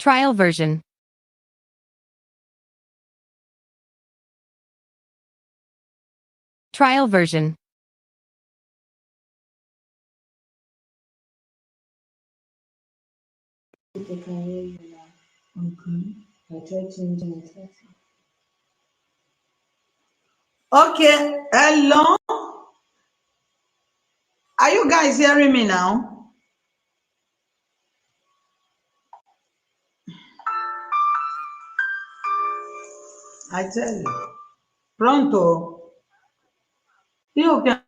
Trial version. Trial version. Okay, hello. Are you guys hearing me now? I tell you. Pronto. You can.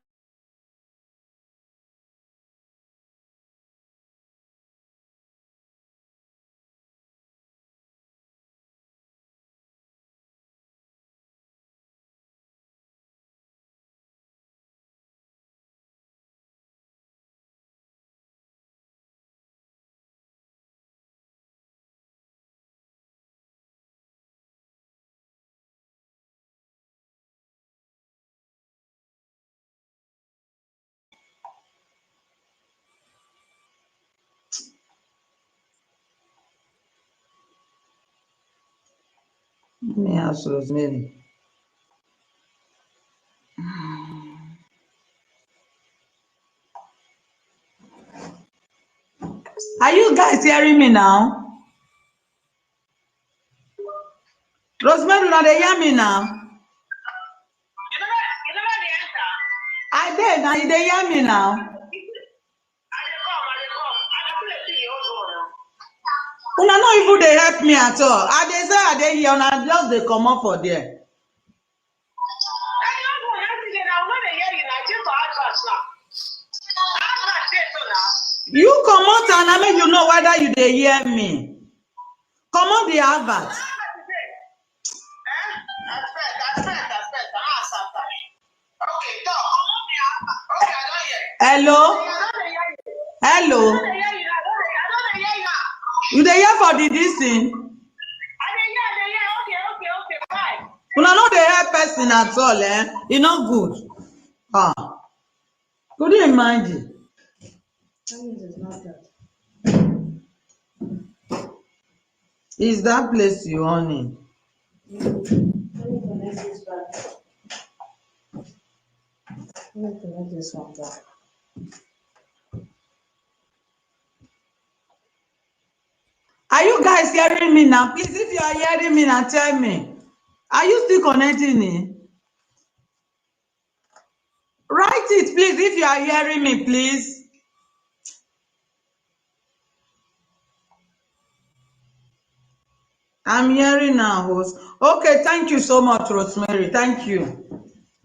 Let me ask Rosemary. Are you guys hearing me now? Rosemary, now they hear me now. I did. Now they hear me now. Una no even they help me at all. I dey say I dey here, una just dey comot for there. You comot and I make you know whether you dey hear me. Comot the advert. Hello? Hello? You dey hear for the this thing? Una no dey help person at all, eh? E no good. Could you imagine? Is that place you on it? Are you guys hearing me now? Please, if you are hearing me now, tell me. Are you still connecting it? Write it, please, if you are hearing me, please. I'm hearing now, host. Okay, thank you so much, Rosemary. Thank you.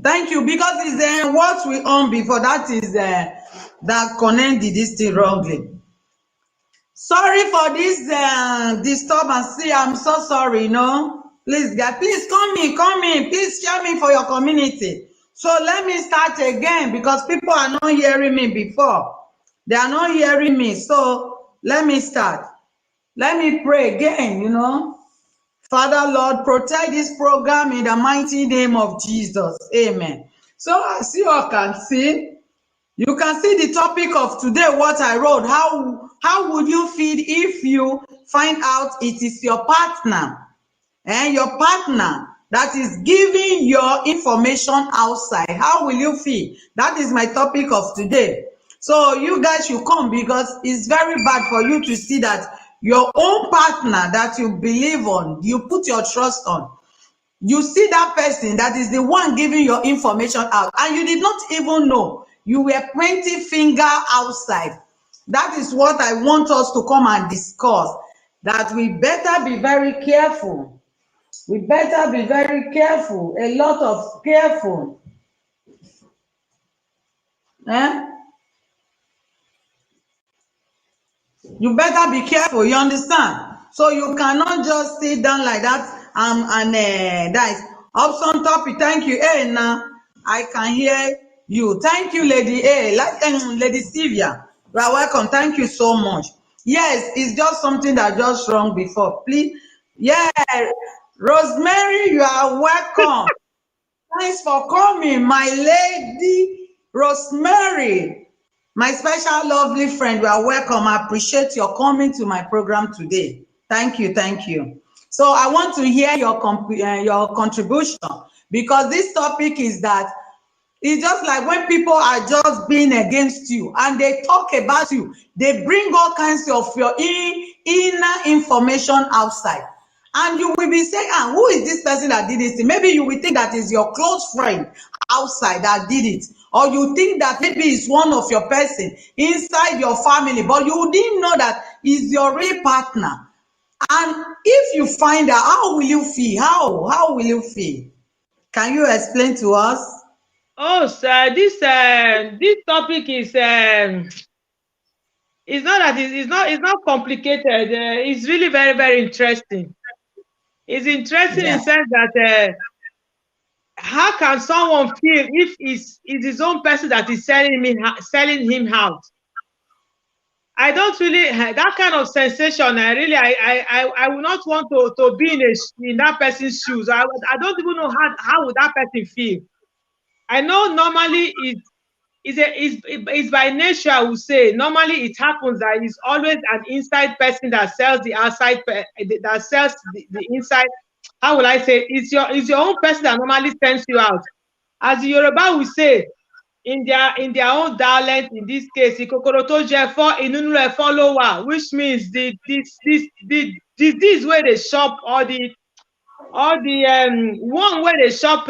Thank you, because it's what we on before. That is that connected this thing wrongly. Sorry for this disturbance. See, I'm so sorry, you know. Please, guys, please come in. Please share me for your community. So let me start again because people are not hearing me before. They are not hearing me. So let me start. Let me pray again, you know. Father, Lord, protect this program in the mighty name of Jesus. Amen. So as you all can see, you can see the topic of today, what I wrote. How would you feel if you find out it is your partner and your partner that is giving your information outside? How will you feel? That is my topic of today. So you guys should come because it's very bad for you to see that your own partner that you believe on, you put your trust on, you see that person that is the one giving your information out and you did not even know. You were pointing finger outside. That is what I want us to come and discuss, that we better be very careful. We better be very careful, a lot of careful. You better be careful, you understand? So you cannot just sit down like that and that is option topic. Thank you. Hey, now I can hear you. Thank you, Lady A. Lady Sylvia. You are welcome. Thank you so much. Yes, it's just something that just wrong before. Please. Yeah, Rosemary, you are welcome. Thanks for coming, my lady Rosemary. My special lovely friend, you are welcome. I appreciate your coming to my program today. Thank you, thank you. So I want to hear your contribution, because this topic is that it's just like when people are just being against you and they talk about you, they bring all kinds of your inner information outside. And you will be saying, ah, who is this person that did this thing? Maybe you will think that is your close friend outside that did it. Or you think that maybe it's one of your person inside your family, but you didn't know that is your real partner. And if you find out, how will you feel? How will you feel? Can you explain to us? Oh, sir, this topic is it's not that it's not complicated. It's really very, very interesting. It's interesting in Yeah. the sense that how can someone feel if it's his own person that is selling him out? I don't really that kind of sensation. I would not want to be in that person's shoes. I don't even know how would that person feel. I know normally it's by nature. I would say normally it happens that it's always an inside person that sells the outside that sells the inside. How will I say? It's your own person that normally sends you out. As the Yoruba will say, in their own dialect, in this case, ikokoro to je fo inunu re follower, which means the disease where they shop or the one where they shop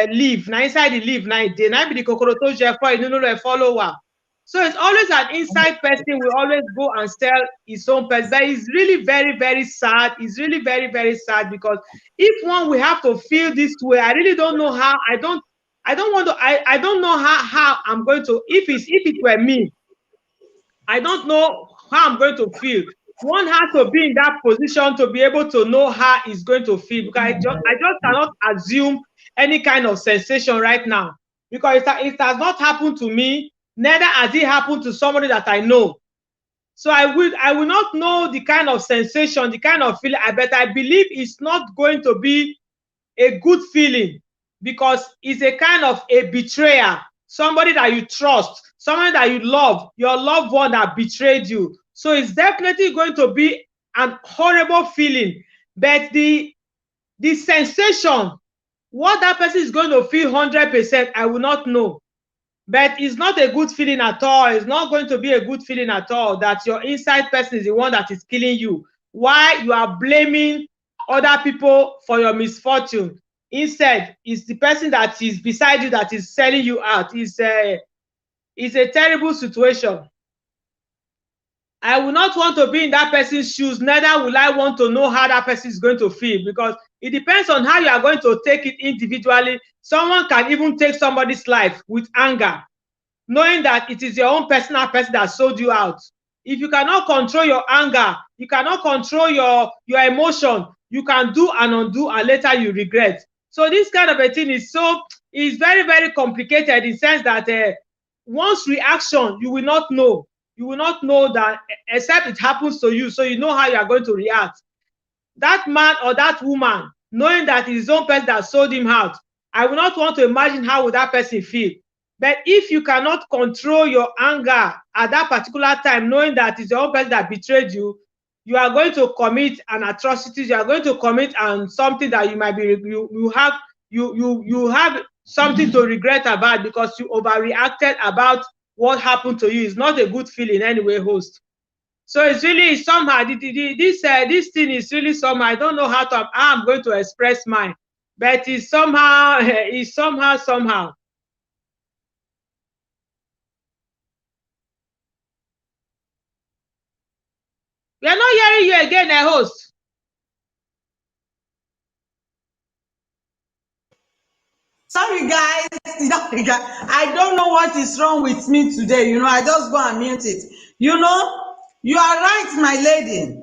leaf na inside the leaf na dey na be the kokoro to je fo inunu re follower. So it's always an inside person will always go and sell his own person. But it's really very, very sad. It's really very, very sad, because if one will have to feel this way, I really don't know how. I don't want to. I don't know how I'm going to. If it were me, I don't know how I'm going to feel. One has to be in that position to be able to know how it's going to feel, because I just cannot assume any kind of sensation right now, because it has not happened to me. Neither has it happened to somebody that I know. So I will not know the kind of sensation, the kind of feeling. But I believe it's not going to be a good feeling, because it's a kind of a betrayer. Somebody that you trust, somebody that you love, your loved one that betrayed you. So it's definitely going to be an horrible feeling. But the sensation, what that person is going to feel 100%, I will not know. But it's not a good feeling at all. It's not going to be a good feeling at all that your inside person is the one that is killing you. Why you are blaming other people for your misfortune? Instead, it's the person that is beside you that is selling you out. It's a terrible situation. I will not want to be in that person's shoes. Neither will I want to know how that person is going to feel, because it depends on how you are going to take it individually. Someone can even take somebody's life with anger, knowing that it is your own personal person that sold you out. If you cannot control your anger, you cannot control your emotion, you can do and undo, and later you regret. So this kind of a thing is very, very complicated, in the sense that one's reaction, you will not know. You will not know that except it happens to you, so you know how you are going to react. That man or that woman, knowing that it is his own person that sold him out, I will not want to imagine how would that person feel. But if you cannot control your anger at that particular time, knowing that it's your own person that betrayed you, you are going to commit an atrocity. You are going to commit something that you might be you have something to regret about, because you overreacted about what happened to you. It's not a good feeling anyway, host. So it's really somehow this thing is really somehow. I don't know how I'm going to express mine, but it's somehow somehow. We are not hearing you again, host. Sorry guys, I don't know what is wrong with me today. I just go and mute it. You are right, my lady.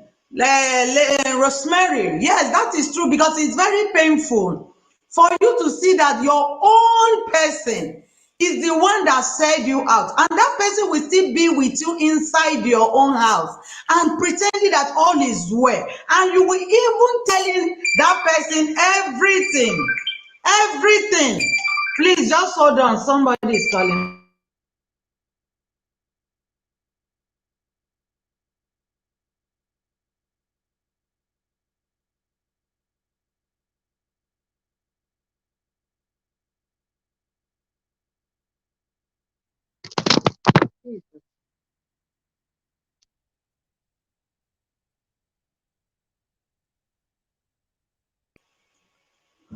Rosemary. Yes, that is true, because it's very painful for you to see that your own person is the one that said you out, and that person will still be with you inside your own house and pretending that all is well, and you will even telling that person everything. Please just hold on, somebody is calling.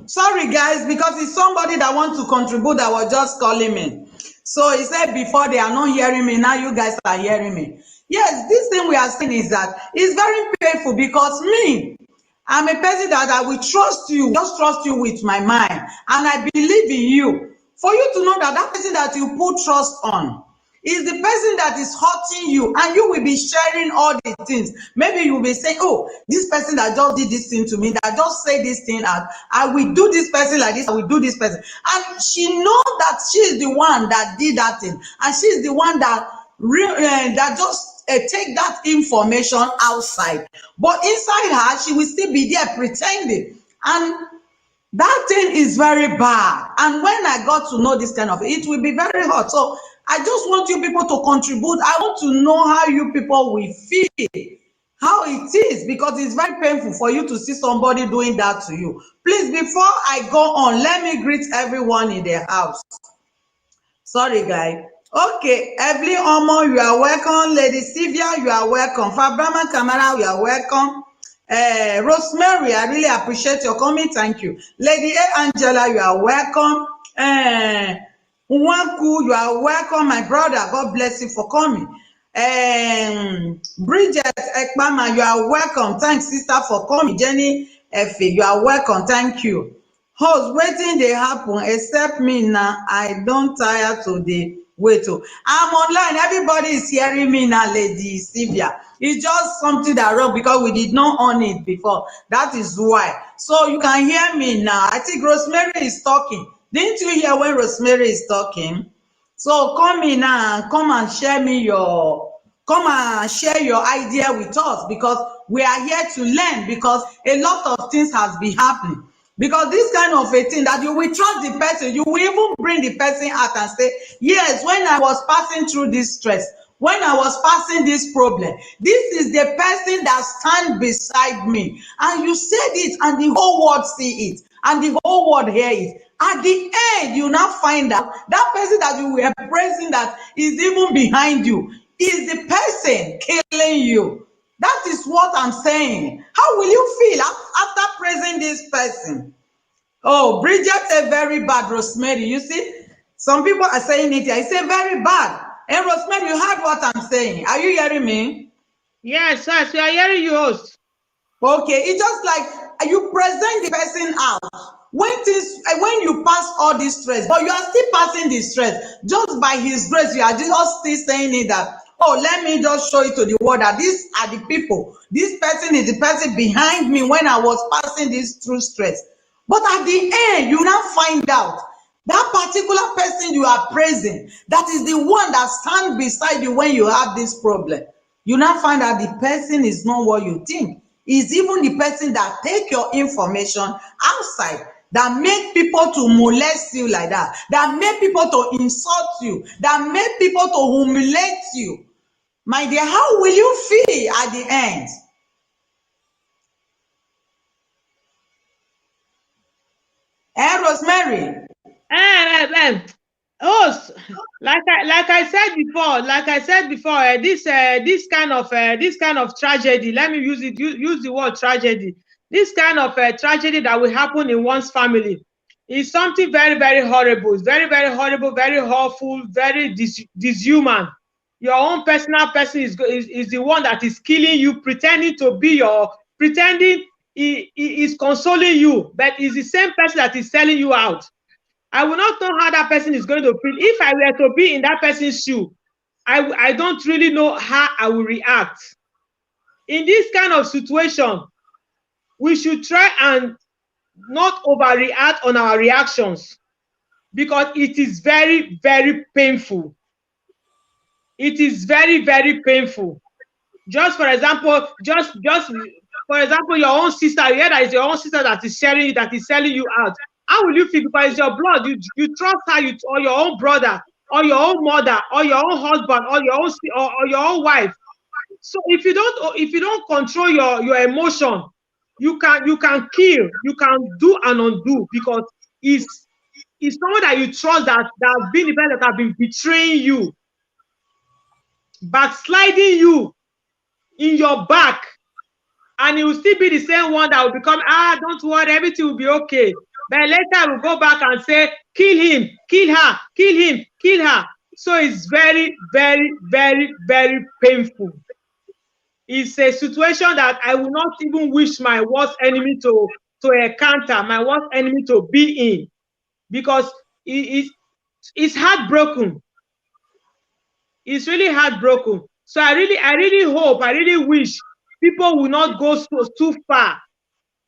Sorry, guys, because it's somebody that wants to contribute that was just calling me. So he said before they are not hearing me, now you guys are hearing me. Yes, this thing we are saying is that it's very painful because me, I'm a person that I will trust you, just trust you with my mind, and I believe in you. For you to know that that person that you put trust on is the person that is hurting you, and you will be sharing all the things. Maybe you will be saying, oh, this person that just did this thing to me, that just say this thing out, I will do this person like this, I will do this person. And she know that she is the one that did that thing, and she is the one that that just take that information outside. But inside her, she will still be there pretending. And that thing is very bad. And when I got to know this kind of, it will be very hot. So I just want you people to contribute. I want to know how you people will feel, how it is, because it's very painful for you to see somebody doing that to you. Please, before I go on, let me greet everyone in the house. Sorry, guys. Okay, Evelyn Omo, you are welcome. Lady Sylvia, you are welcome. Fabrama Kamara, you are welcome. Rosemary, I really appreciate your comment. Thank you. Lady A. Angela, you are welcome. Nwanku, you are welcome. My brother, God bless you for coming. Bridget Ekpama, you are welcome. Thanks, sister, for coming. Jenny Efe, you are welcome. Thank you. Host, wetin dey happen except me now? I don tire to dey wait. I'm online. Everybody is hearing me now, Lady Sylvia. It's just something that wrong because we did not on it before. That is why. So you can hear me now. I think Rosemary is talking. Didn't you hear when Rosemary is talking? So come in now, come and share your idea with us, because we are here to learn, because a lot of things has been happening. Because this kind of a thing that you will trust the person, you will even bring the person out and say, yes, when I was passing through this stress, when I was passing this problem, this is the person that stand beside me. And you said it, and the whole world see it, and the whole world hear it. At the end, you now find out that person that you were praising that is even behind you is the person killing you. That is what I'm saying. How will you feel after praising this person? Oh, Bridget said very bad, Rosemary. You see, some people are saying it here. I say very bad. And Rosemary, you heard what I'm saying. Are you hearing me? Yes, yes, we are hearing you, host. Okay, it's just like you present the person out. When you pass all this stress, but you are still passing the stress, just by his grace, you are just still saying it that, oh, let me just show it to the world that these are the people. This person is the person behind me when I was passing this through stress. But at the end, you now find out that particular person you are praising, that is the one that stands beside you when you have this problem. You now find out the person is not what you think. It's even the person that take your information outside, that make people to molest you like that make people to insult you, that make people to humiliate you. My dear, how will you feel at the end? Rosemary. Host, like I said before, this kind of tragedy. Let me use the word tragedy. This kind of tragedy that will happen in one's family is something very, very horrible. It's very, very horrible, very awful, very dishuman. Your own personal person is the one that is killing you, pretending he is consoling you, but it's the same person that is selling you out. I will not know how that person is going to feel. If I were to be in that person's shoe, I don't really know how I will react. In this kind of situation, we should try and not overreact on our reactions, because it is very, very painful. It is very, very painful. Just for example, your own sister, you hear that it's your own sister that is sharing you, that is selling you out. How will you feel? Because it's your blood. You trust her, or your own brother, or your own mother, or your own husband, or your own wife. So if you don't control your emotion, you can kill, you can do and undo, because it's someone that you trust that has been the person that have been betraying you, backsliding you in your back, and it will still be the same one that will become, don't worry, everything will be okay. But later we'll go back and say, kill him, kill her, kill him, kill her. So it's very, very, very, very painful. It's a situation that I will not even wish my worst enemy to encounter, my worst enemy to be in, because it's heartbroken. It's really heartbroken. So I really hope, I really wish people will not go too far,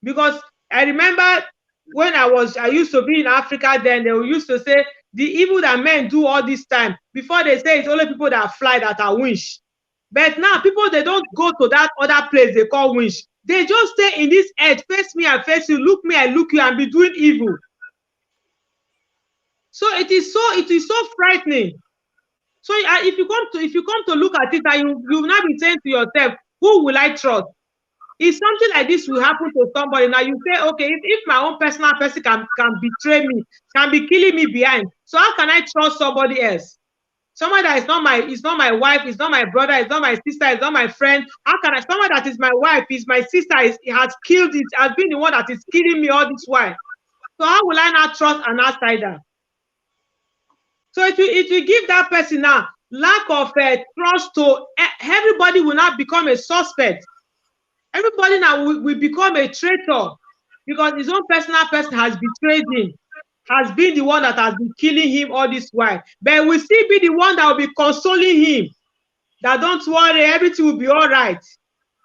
because I remember when I used to be in Africa, then they used to say the evil that men do all this time, before they say it's only people that fly that are winch. But now people, they don't go to that other place they call winch. They just stay in this earth, face me, I face you, look me, I look you, and be doing evil. So it is so frightening. So if you come to look at it, and you will not be saying to yourself, who will I trust? If something like this will happen to somebody, now you say, okay, if my own personal person can betray me, can be killing me behind, so how can I trust somebody else? Someone that is not my wife, is not my brother, is not my sister, is not my friend. How can I? Someone that is my wife, is my sister, has been the one that is killing me all this while. So how will I not trust an outsider? So it will give that person now lack of trust. To everybody will not become a suspect. Everybody now will become a traitor, because his own personal person has betrayed him, has been the one that has been killing him all this while. But will still be the one that will be consoling him, that don't worry, everything will be all right.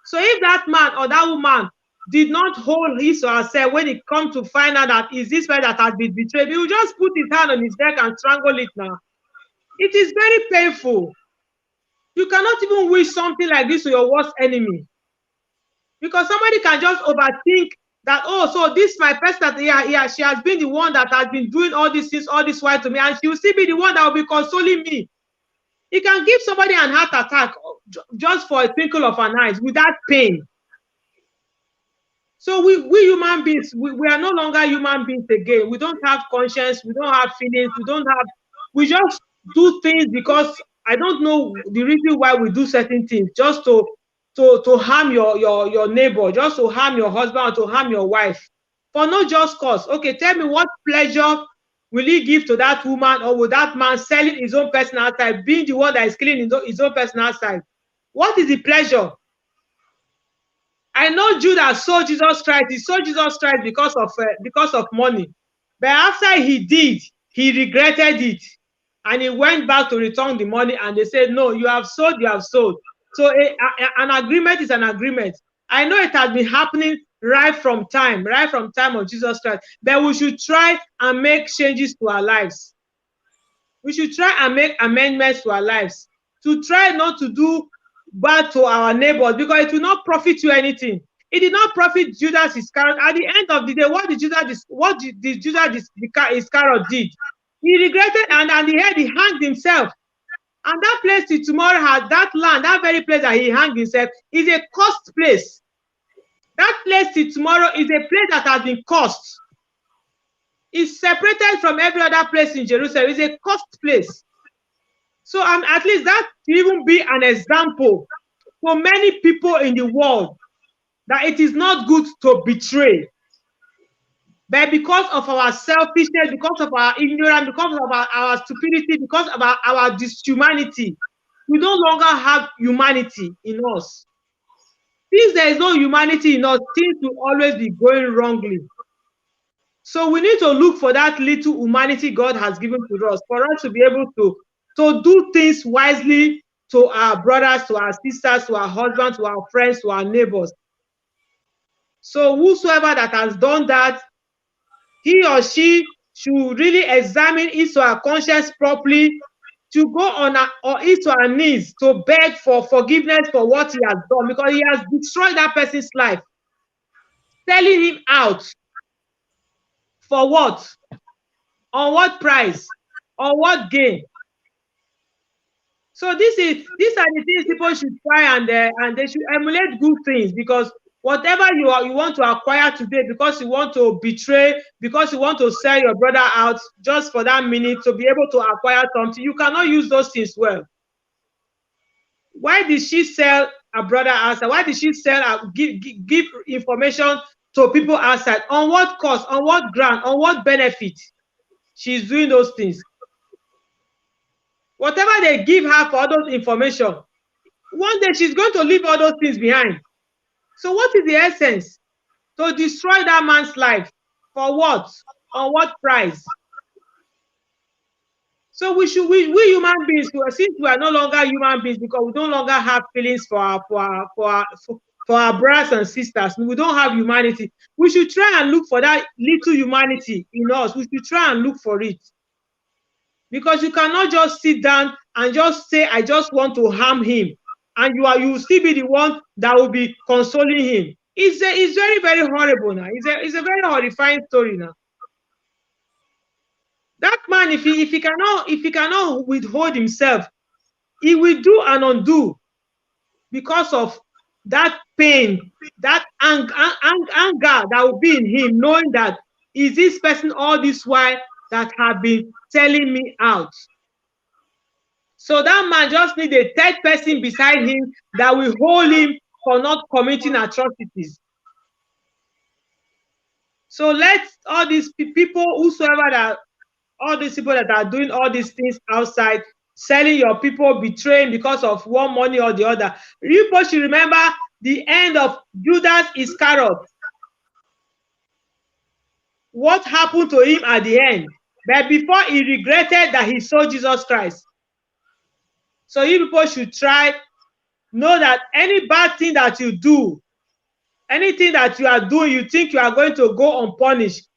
So if that man or that woman did not hold his or herself when it comes to find out that is this man that has been betrayed, he will just put his hand on his neck and strangle it now. It is very painful. You cannot even wish something like this to your worst enemy, because somebody can just overthink that, oh, so this my person that she has been the one that has been doing all these things all this while to me, and she will still be the one that will be consoling me. It can give somebody an heart attack just for a twinkle of an eye without pain. So we human beings, we are no longer human beings again. We don't have conscience, we don't have feelings, we just do things because I don't know the reason why we do certain things, just to harm your neighbor, just to harm your husband, or to harm your wife, for no just cause. Okay, tell me, what pleasure will he give to that woman or with that man selling his own person outside, being the one that is killing his own person outside? What is the pleasure? I know Judas sold Jesus Christ. He sold Jesus Christ because of money. But after he did, he regretted it, and he went back to return the money. And they said, "No, you have sold. You have sold." So an agreement is an agreement. I know it has been happening right from time of Jesus Christ. But we should try and make changes to our lives. We should try and make amendments to our lives, to try not to do bad to our neighbors, because it will not profit you anything. It did not profit Judas Iscariot. At the end of the day, what did Judas Iscariot did? He regretted, and at the end he hanged himself. And that place till tomorrow has that land, that very place that he hanged himself, is a cursed place. That place till tomorrow is a place that has been cursed. It's separated from every other place in Jerusalem. It's a cursed place. So at least that will even be an example for many people in the world, that it is not good to betray. But because of our selfishness, because of our ignorance, because of our stupidity, because of our dishumanity, we no longer have humanity in us. Since there is no humanity in us, things will always be going wrongly. So we need to look for that little humanity God has given to us, for us to be able to do things wisely to our brothers, to our sisters, to our husbands, to our friends, to our neighbors. So whosoever that has done that, he or she should really examine his or her conscience properly, to go on his or her knees to beg for forgiveness for what he has done, because he has destroyed that person's life. Selling him out for what? On what price? On what gain? So these are the things people should try, and they should emulate good things, because whatever you want to acquire today, because you want to betray, because you want to sell your brother out just for that minute to be able to acquire something, you cannot use those things well. Why did she sell her brother outside? Why did she sell give information to people outside. On what cost? On what ground? On what benefit? She's doing those things. Whatever they give her for all those information, one day she's going to leave all those things behind. So what is the essence? To destroy that man's life. For what? On what price? So we human beings, since we are no longer human beings, because we no longer have feelings for our brothers and sisters, we don't have humanity. We should try and look for that little humanity in us. We should try and look for it. Because you cannot just sit down and just say, I just want to harm him. And you will still be the one that will be consoling him. It's very, very horrible now. It's a very horrifying story now. That man, if he cannot withhold himself, he will do and undo because of that pain, that anger that will be in him, knowing that is this person all this while that have been telling me out. So that man just needs a third person beside him that will hold him for not committing atrocities. So let all these people, all these people that are doing all these things outside, selling your people, betraying because of one money or the other. You should remember the end of Judas Iscariot. What happened to him at the end? But before he regretted that he sold Jesus Christ. So you people should know that any bad thing that you do, anything that you are doing, you think you are going to go unpunished,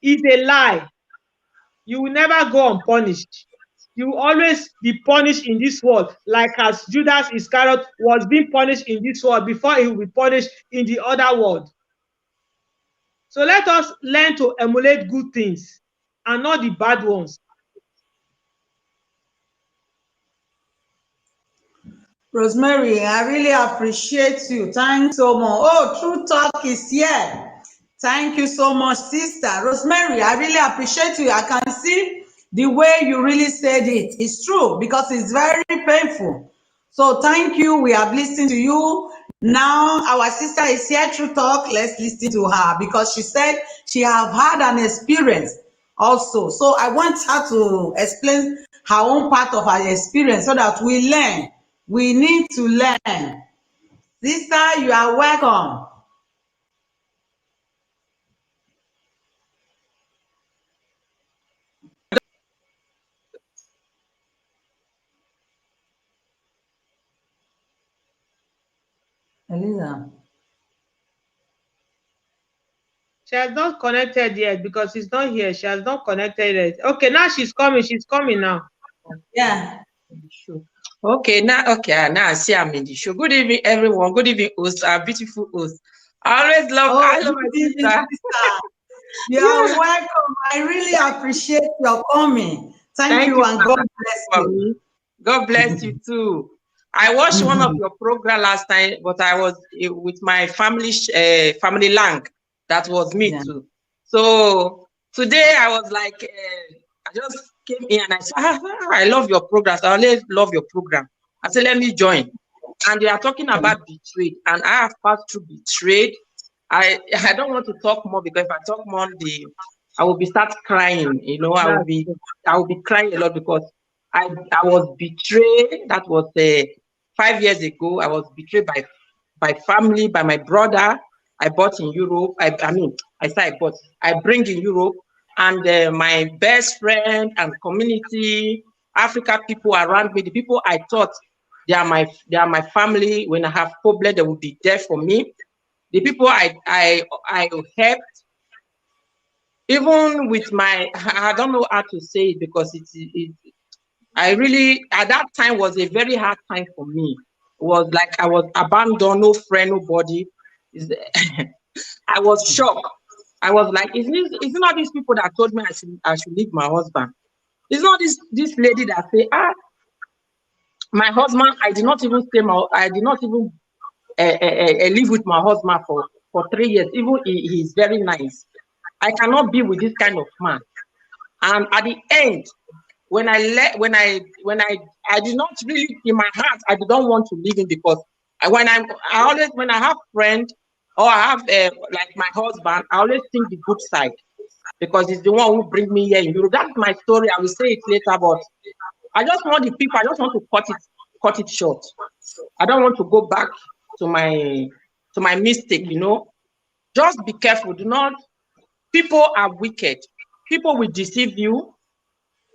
is a lie. You will never go unpunished. You will always be punished in this world, like as Judas Iscariot was being punished in this world before he will be punished in the other world. So let us learn to emulate good things and not the bad ones. Rosemary, I really appreciate you. Thanks so much. Oh, True Talk is here. Thank you so much, sister. Rosemary, I really appreciate you. I can see the way you really said it. It's true because it's very painful. So thank you. We have listened to you. Now our sister is here, True Talk. Let's listen to her because she said she have had an experience also. So I want her to explain her own part of her experience so that we learn. We need to learn. Sister, you are welcome. Eliza. She has not connected yet because she's not here. She has not connected yet. Okay, now she's coming. She's coming now. Yeah. Okay, now I see I'm in the show. Good evening, everyone. Good evening, host, our beautiful host. I always love my sister. You are welcome. I really appreciate your coming. Thank you, and God bless you. God bless you too. I watched one of your program last time, but I was with my family lang. That was me too. So today I was like, I just came in and I said, I love your programs. I always love your program. I said, let me join. And they are talking about betrayed, and I have passed through betrayed. I don't want to talk more because if I talk more, I will be start crying. You know, I will be crying a lot because I was betrayed. That was 5 years ago. I was betrayed by family, by my brother. I bought in Europe. I bring in Europe, and my best friend and community, Africa people around me, the people I thought they are my family. When I have problem, they will be there for me. The people I helped, even with I don't know how to say it because I really, at that time was a very hard time for me. It was like I was abandoned, no friend, nobody. I was shocked. I was like, it's not these people that told me I should leave my husband. It's not this lady that say, my husband, I did not even live with my husband for 3 years. Even he's very nice. I cannot be with this kind of man. And at the end, when I did not really, in my heart, I didn't want to leave him because when I have friends, or I have like my husband, I always think the good side because it's the one who bring me here in Europe. That's my story. I will say it later, but I just want the people. I just want to cut it short. I don't want to go back to my mistake. You know, just be careful. Do not. People are wicked. People will deceive you,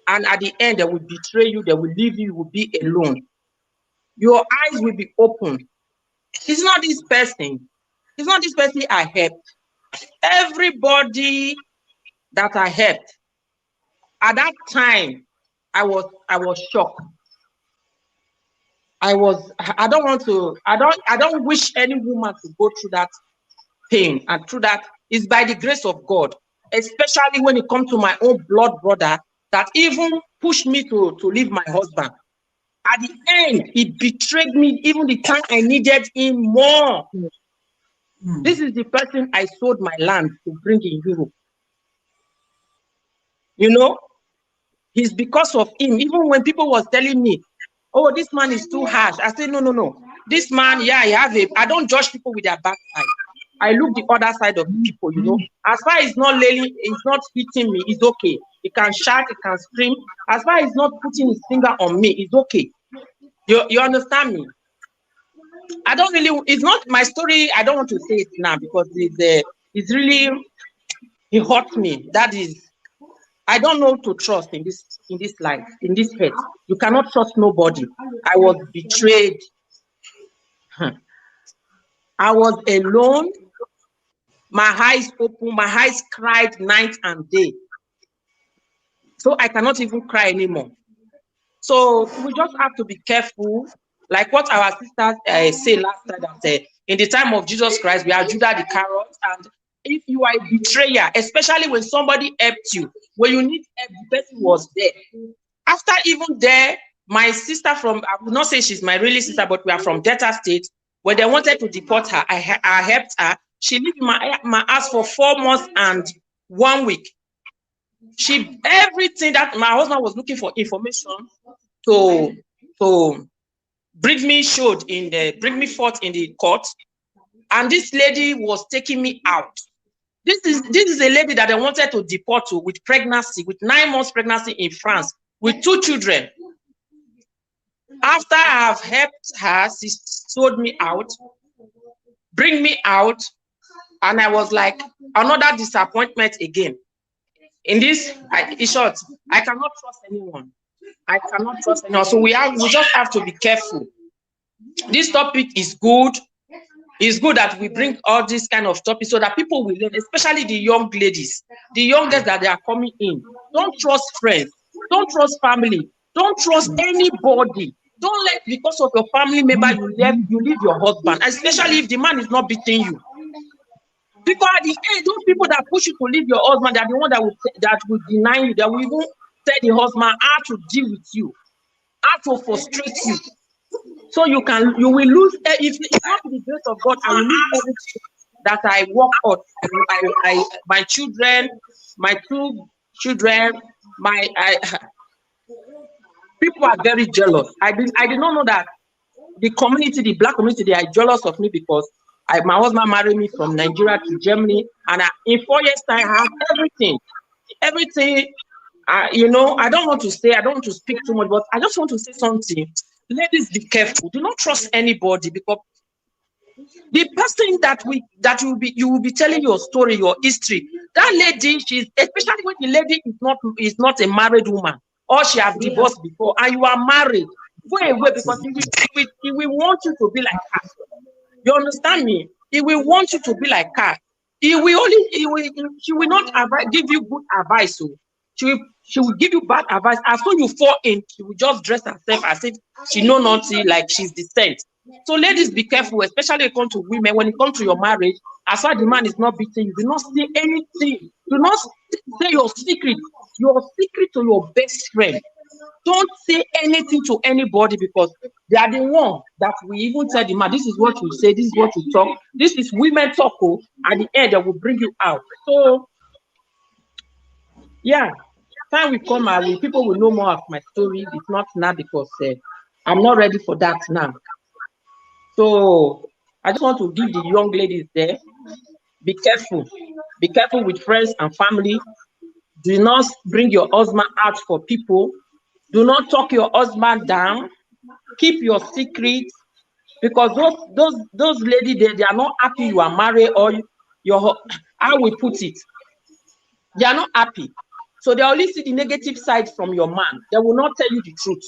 and at the end, they will betray you. They will leave you. You will be alone. Your eyes will be open. It's not this person. It's not this person I helped. Everybody that I helped at that time, I was shocked. I don't wish any woman to go through that pain and through that. Is by the grace of God, especially when it comes to my own blood brother that even pushed me to leave my husband. At the end, he betrayed me even the time I needed him more. This is the person I sold my land to bring in Europe. You know, it's because of him. Even when people was telling me, oh, this man is too harsh. I said, no. This man, yeah, I don't judge people with their backside. I look the other side of people, you know. As far as it's not laying, it's not hitting me, it's okay. It can shout, it can scream. As far as it's not putting his finger on me, it's okay. You understand me? I don't really, it's not my story. I don't want to say it now because it's really, it hurts me. That is, I don't know to trust in this life, in this head. You cannot trust nobody. I was betrayed. I was alone. My eyes open, my eyes cried night and day. So I cannot even cry anymore. So we just have to be careful. Like what our sisters say last time, that in the time of Jesus Christ, we are Judas the Carrot. And if you are a betrayer, especially when somebody helped you, when you need help, the person was there. After even there, my sister from, I will not say she's my really sister, but we are from Delta State. When they wanted to deport her, I helped her. She lived in my house for 4 months and 1 week. Everything that my husband was looking for information to bring me forth in the court, and this lady was taking me out. This is a lady that I wanted to deport to with pregnancy, with 9 months pregnancy in France, with 2 children. After I have helped her, she sold me out, bring me out, and I was like, another disappointment again. In short, I cannot trust anyone. I cannot trust anyone. So we just have to be careful. This topic is good. It's good that we bring all these kind of topics so that people will learn, especially the young ladies, the youngest that they are coming in. Don't trust friends. Don't trust family. Don't trust anybody. Don't let, because of your family member, you leave your husband, especially if the man is not beating you. Because at the end, those people that push you to leave your husband, they are the one that will deny you, that will even tell the husband how to deal with you, how to frustrate you. So you will lose, if it's not the grace of God, I will lose everything that I work on. My children, my 2 children, people are very jealous. I did not know that the community, the black community, they are jealous of me because my husband married me from Nigeria to Germany, and in 4 years' time, I have everything. You know, I don't want to speak too much, but I just want to say something. Ladies, be careful. Do not trust anybody, because the person you will be telling your story, your history. That lady, especially when the lady is not a married woman, or she has divorced before, and you are married, go away, because he will want you to be like her. You understand me? He will want you to be like her. She will not give you good advice. So she will give you bad advice. As soon as you fall in, she will just dress herself as if she know nothing, like she's the saint. So ladies, be careful, especially when it comes to women. When it comes to your marriage, as far as the man is not beating you, do not say anything. Do not say your secret to your best friend. Don't say anything to anybody, because they are the one that we even tell the man, this is what you say, this is what you talk, this is women talk. At the end, they will bring you out. So, yeah, time will come, people will know more of my story. It's not now, because I'm not ready for that now. So, I just want to give the young ladies there Be careful. Be careful with friends and family. Do not bring your husband out for people. Do not talk your husband down. Keep your secrets, because those ladies, they are not happy you are married, or your, how we put it, they are not happy. So they only see the negative side from your man. They will not tell you the truth.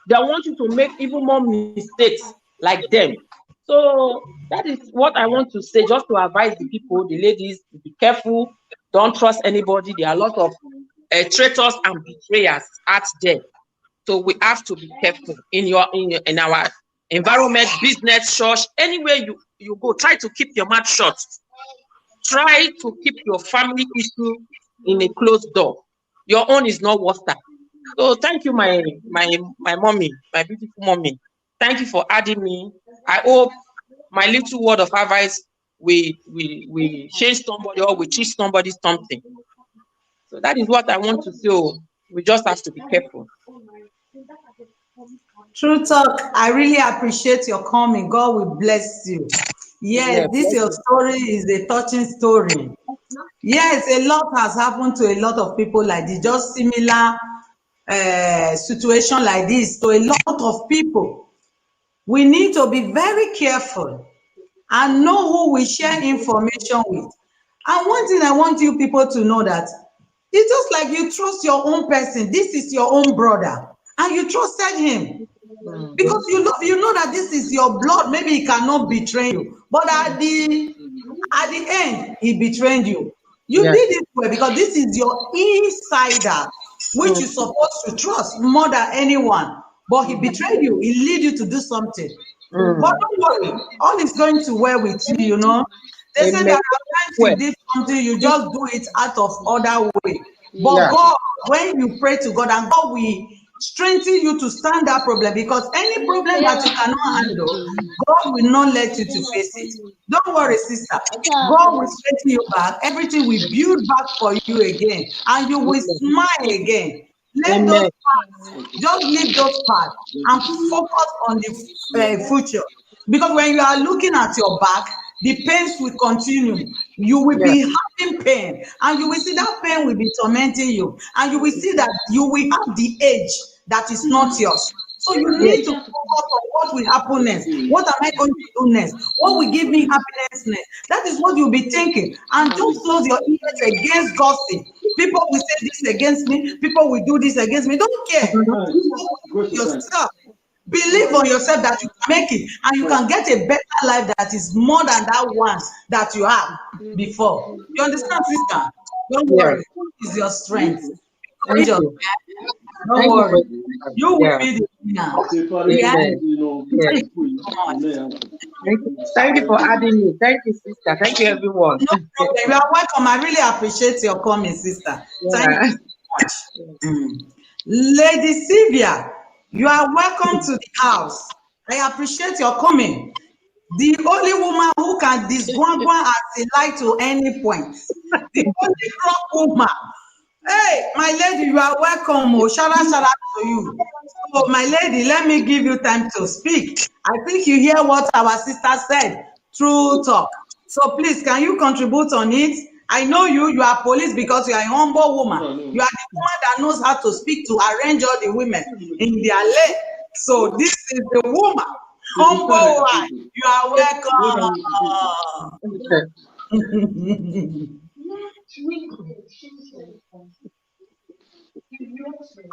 They want you to make even more mistakes like them. So that is what I want to say, just to advise the people, the ladies, to be careful. Don't trust anybody. There are a lot of traitors and betrayers out there. So we have to be careful in our environment, business, church, anywhere you go. Try to keep your mouth shut. Try to keep your family issue in a closed door. Your own is not worth that. So thank you, my mommy, my beautiful mommy. Thank you for adding me. I hope my little word of advice we change somebody, or we teach somebody something. So that is what I want to say. We just have to be careful. True talk. I really appreciate your coming. God will bless you. Yes, this your story is a touching story. Yes, a lot has happened to a lot of people like this, just similar situation like this to a lot of people. We need to be very careful and know who we share information with. And one thing I want you people to know, that it's just like you trust your own person. This is your own brother, and you trusted him because you know that this is your blood. Maybe he cannot betray you, but at the end, he betrayed you. You did it well because this is your insider, which you're supposed to trust more than anyone. But he betrayed you. He led you to do something. But don't worry, all is going to well with you. You know, they say that sometimes you did something, you just do it out of other way. But God, when you pray to God, and God will strengthen you to stand that problem, because any problem that you cannot handle, God will not let you to face it. Don't worry, sister. God will strengthen you back. Everything will build back for you again, and you will smile again. Let those parts, just leave those parts and focus on the future. Because when you are looking at your back, the pains will continue. You will be having pain, and you will see that pain will be tormenting you, and you will see that you will have the age that is not yours. So you need to focus on what will happen next. What am I going to do next? What will give me happiness next? That is what you'll be thinking. And don't close your ears against gossip. People will say this against me. People will do this against me. Don't care. Yourself. Believe on yourself that you can make it, and you can get a better life that is more than that one that you had before. You understand, sister? Don't worry. It's your strength. Don't worry. You will be the winner. Thank you for adding me. Thank you, sister. Thank you, everyone. No problem. You are welcome. I really appreciate your coming, sister. Thank you so much. Lady Sylvia, you are welcome to the house. I appreciate your coming. The only woman who can disgwangwa as a lie to any point. The only crop woman. Hey, my lady, you are welcome. Oh, shout out to you. So, my lady, let me give you time to speak. I think you hear what our sister said. True talk. So please, can you contribute on it? I know you are police because you are a humble woman. You are the woman that knows how to speak to arrange all the women in their lane. So this is the woman, humble wife. You are welcome.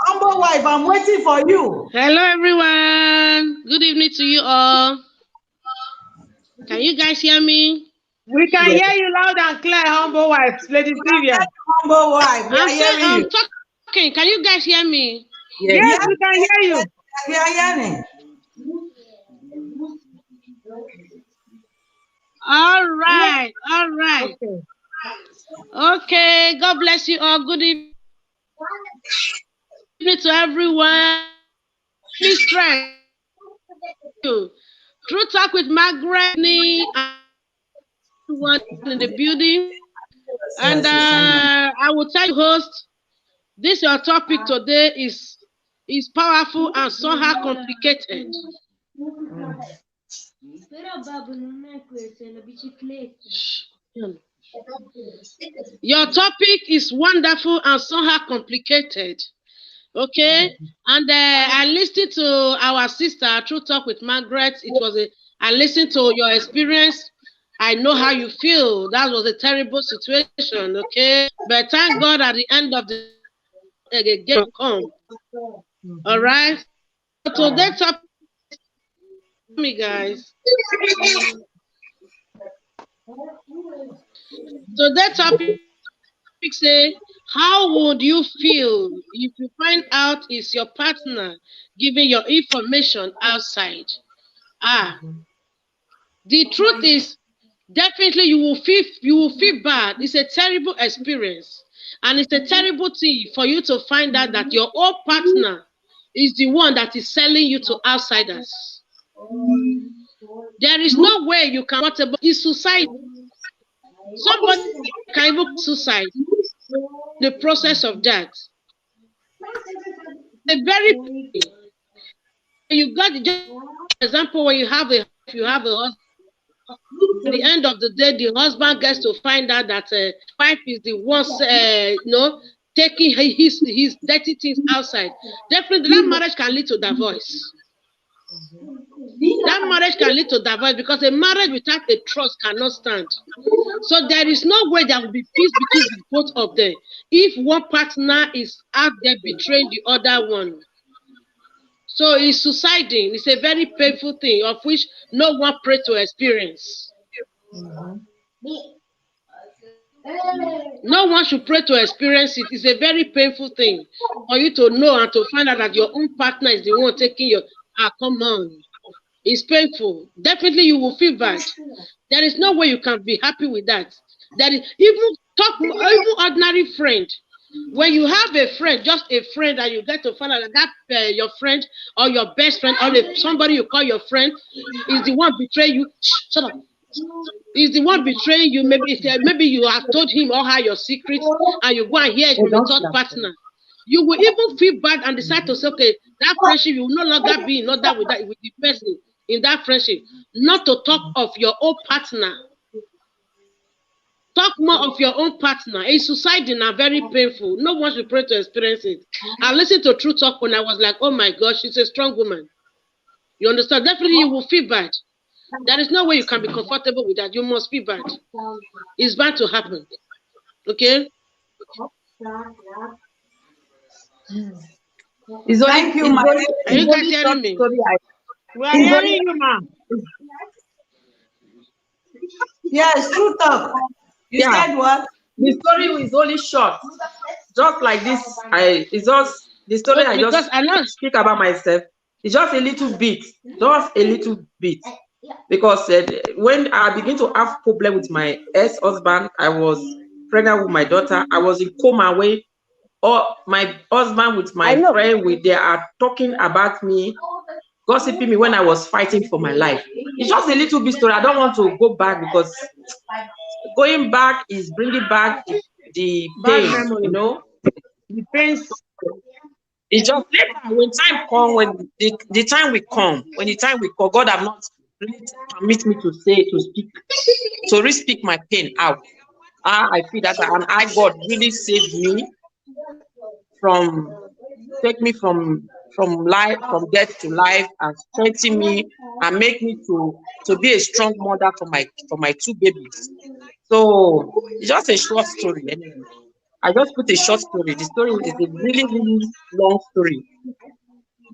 Humble wife, I'm waiting for you. Hello, everyone. Good evening to you all. Can you guys hear me? We can hear you loud and clear, humble wife, Lady Sylvia. Humble wife, I'm talking. Can you guys hear me? Yes, we can hear you. We are hearing. All right. Okay. God bless you all. Good evening to everyone. Please try to True Talk with Margaret and everyone in the building. And I will tell you, host, this your topic today is powerful and somehow complicated. Your topic is wonderful and somehow complicated. Okay, and I listened to our sister True Talk with Margaret. I listened to your experience. I know how you feel. That was a terrible situation. Okay, but thank God at the end of the game come. All right. So that's up me, guys. So that topic say, how would you feel if you find out it's your partner giving your information outside? The truth is, definitely you will feel bad. It's a terrible experience, and it's a terrible thing for you to find out that your own partner is the one that is selling you to outsiders. There is no way you can. It's suicide. Somebody can even suicide. The process of that. You got the example when you have a husband. At the end of the day, the husband gets to find out that wife is the one, taking his dirty things outside. Definitely, that marriage can lead to divorce. That marriage can lead to divorce because a marriage without a trust cannot stand. So there is no way there will be peace between the both of them if one partner is out there betraying the other one. So it's suiciding. It's a very painful thing of which no one pray to experience. No one should pray to experience it. It's a very painful thing for you to know and to find out that your own partner is the one taking your. Come on. It's painful. Definitely you will feel bad. There is no way you can be happy with that. That is even ordinary friend. When you have a friend, just a friend, and you get to find out that your friend or your best friend or somebody you call your friend is the one betraying you. Shut up. Is the one betraying you. Maybe you have told him or her your secrets and you go and hear it from the third partner. You will even feel bad and decide to say, okay, that friendship you will no longer be in order with the person in that friendship. Not to talk of your own partner. Talk more of your own partner. It's suicide and very painful. No one should pray to experience it. I listened to True Talk when I was like, oh my gosh, she's a strong woman. You understand? Definitely you will feel bad. There is no way you can be comfortable with that. You must feel bad. It's bound to happen. Okay? Thank you, my lady. Are you guys hearing me? We are hearing you, ma'am. Yes, True Talk. You said what? The story is only short. Just like this, it's just the story I just speak about myself. It's just a little bit. Because when I begin to have problem with my ex-husband, I was pregnant with my daughter. I was in coma way. Or my husband with my friend, they are talking about me, gossiping me when I was fighting for my life. It's just a little bit story. I don't want to go back because going back is bringing back the pain, you know. The pain. It's just later when time comes, when the time will come, God have not really permit me to speak, to re-speak my pain out. I feel that God really saved me take me from life, from death to life, and strengthen me and make me to be a strong mother for my two babies. So it's just a short story. Anyway, I just put a short story. The story is a really, really long story.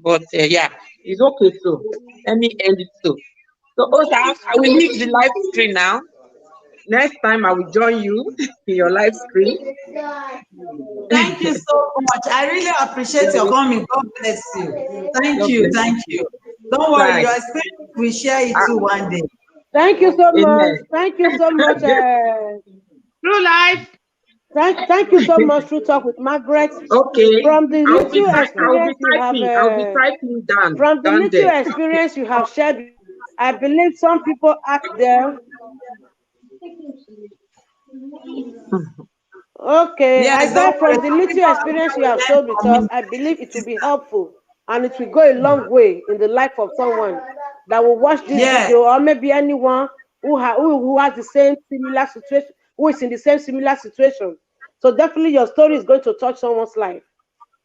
But yeah, it's okay. So let me end it so. So Osa, I will leave the live screen now. Next time I will join you in your live screen. Thank you so much. I really appreciate your coming. God bless you. Thank you. Don't worry, your experience, we share it too one day. Thank you so much. Thank you so much. True Life. Thank you so much. True Talk with Margaret. Okay. From the little experience you have shared, I believe some people out there. Okay, yes, I said from the little experience you have shared with us, I believe it will be helpful and it will go a long way in the life of someone. that will watch this video, or maybe anyone who has the same similar situation, who is in the same similar situation. So definitely your story is going to touch someone's life.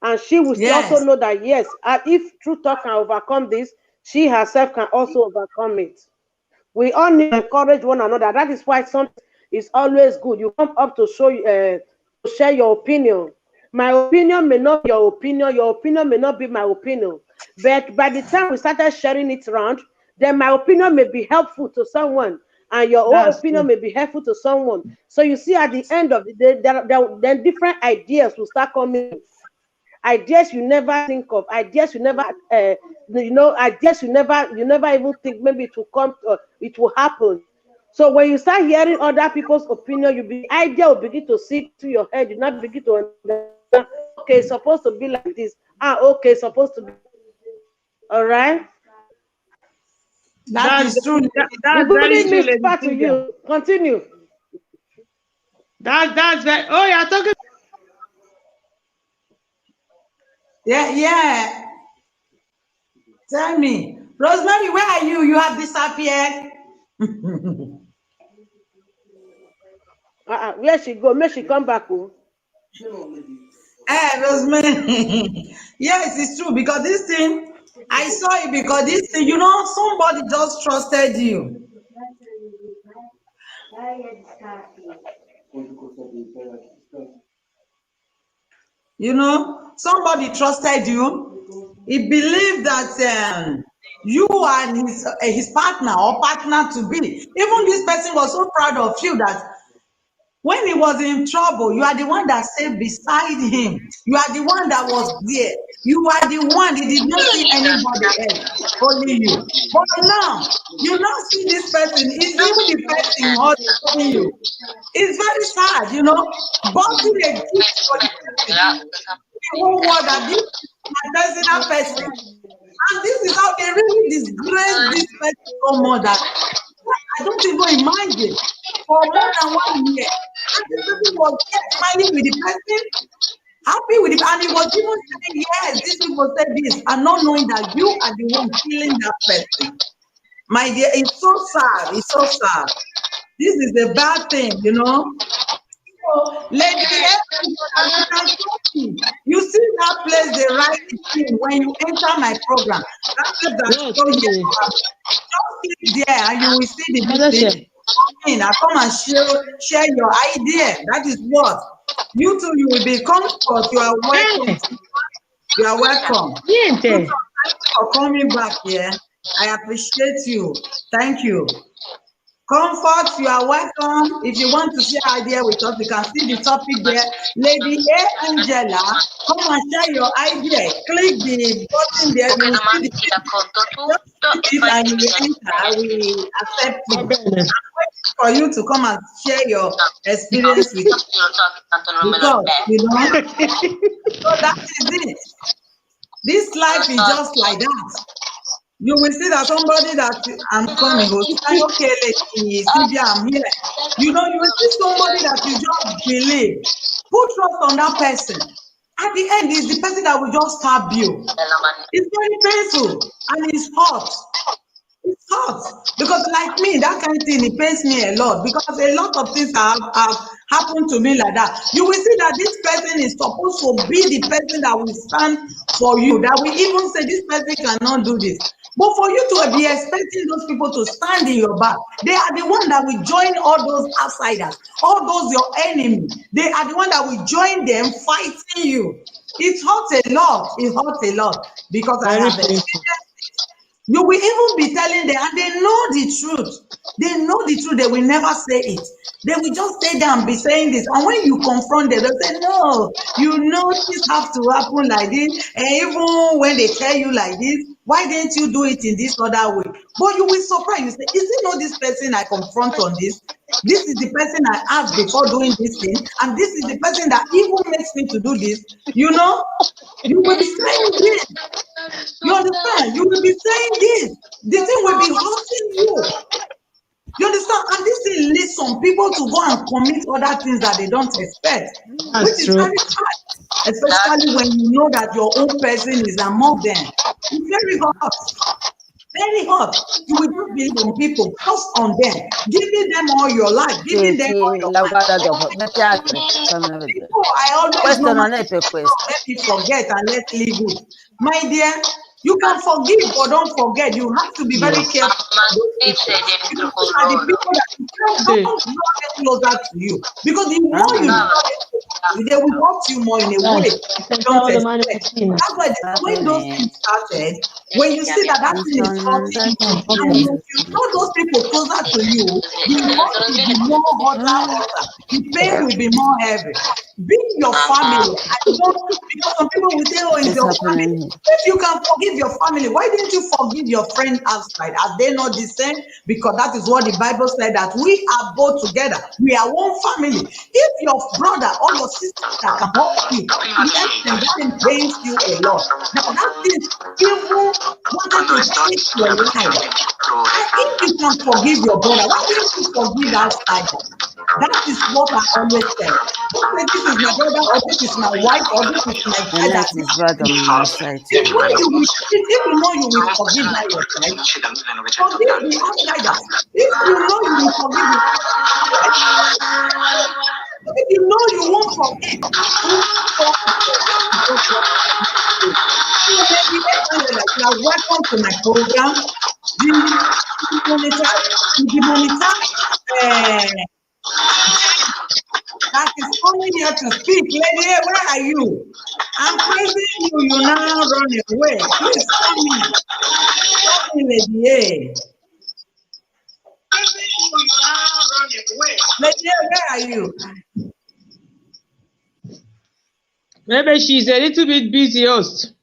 And she will also know that, yes, if True Talk can overcome this, she herself can also overcome it. We all need to encourage one another. That is why something is always good. You come up to share your opinion. My opinion may not be your opinion may not be my opinion. But by the time we started sharing it around, then my opinion may be helpful to someone, and your own opinion may be helpful to someone. So you see, at the end of the day, then different ideas will start coming. Ideas you never think of, ideas you never, ideas you never even think maybe it will come, it will happen. So when you start hearing other people's opinion, idea will begin to seep to your head. You not begin to understand. Okay, it's supposed to be like this. Okay, it's supposed to be. All right. That is true. That's very true. Back to you. Continue. That's very. Oh, you're talking. Yeah. Tell me, Rosemary, where are you? You have disappeared. Where she go? May she come back? Oh? Rosemary. Yes, it's true, because this thing, I saw it because this thing, somebody just trusted you. Somebody trusted you. He believed that you are his partner or partner to be. Even this person was so proud of you that when he was in trouble, you are the one that stayed beside him. You are the one that was there. You are the one. He did not see anybody else, only you. But now, you now see this person. He's even the person hurting you. It's very sad, Bouncing a gift for the person. The whole world that this is my personal person. And this is how they really disgrace this person so much that I don't even imagine. For more than 1 year, and this person was smiling with the person, happy with it, and he was even saying, yes, these people said this, and not knowing that you are the one killing that person. My dear, it's so sad. It's so sad. This is a bad thing, So, Lady, you see that place they write it in when you enter my program. That's just click there and you will see the message. I come and share your idea. That is what. You too, you will be comfort. You are welcome. You are welcome. Thank you for coming back here. I appreciate you. Thank you. Comfort, you are welcome. If you want to share idea with us, you can see the topic there. Lady A. Angela, come and share your idea. Click the button there. You will see the and you will enter. I will accept you. I'm waiting for you to come and share your experience with us. So that is it. This life is just like that. You will see that somebody that I'm coming will say, okay, lady Sylvia, I'm here. You will see somebody that you just believe. Put trust on that person. At the end, it's the person that will just stab you. It's very painful and it's hot. It's hot. Because like me, that kind of thing, it pains me a lot because a lot of things have happened to me like that. You will see that this person is supposed to be the person that will stand for you, that will even say this person cannot do this. But for you to be expecting those people to stand in your back, they are the one that will join all those outsiders, all those your enemies. They are the one that will join them fighting you. It hurts a lot. It hurts a lot because I have experienced it. You will even be telling them, and they know the truth. They know the truth. They will never say it. They will just stay there and be saying this. And when you confront them, they'll say, no, this have to happen like this. And even when they tell you like this, why didn't you do it in this other way? But you will surprise. You say, is it not this person I confront on this? This is the person I asked before doing this thing. And this is the person that even makes me to do this. You will be saying this. You understand? You will be saying this. The thing will be hurting you. You understand? And this thing leads some people to go and commit other things that they don't expect. Which is very hard. Especially when you know that your own person is among them. It's very hard. very hot. You will just be on people, focus on them, giving them all your life, Sì, giving them sì, all your la life. guarda dopo. Metti altri, fammela vedere. People, I always Questo know non è per questo. let me forget and let leave it. My dear, you can forgive or don't forget. You have to be very careful. Because these are the people that you don't draw them closer to you. Because the more you draw them closer to you, they will hurt you more in a way. You don't expect. That's why when those things started, when you see that that thing is hurting you, and you draw those people closer to you, the hurt will be more hotter. The pain will be more heavy. Be your family. I don't, because some people will say, oh, it's What's your happening family. here? If you can forgive your family, why didn't you forgive your friend outside? Are they not the same? Because that is what the Bible said, that we are both together. We are one family. If your brother or your sister can help you, that pains you a lot. That is even wanted to take your life. If you can forgive your brother, why didn't you forgive outside? That is what I always say. Don't say this is my brother, or this is my wife, or this is my The father. net is bad on my side. If you know you will forgive by yourself, forgive the outsiders. If you know you will forgive the if you know you won't forgive, you are welcome to my program. The monitor that is coming here to speak. Lady, where are you? I'm praising you. You now run away. Please come in. Come in, Lady. Lady, where are you? Maybe she's a little bit busy, host.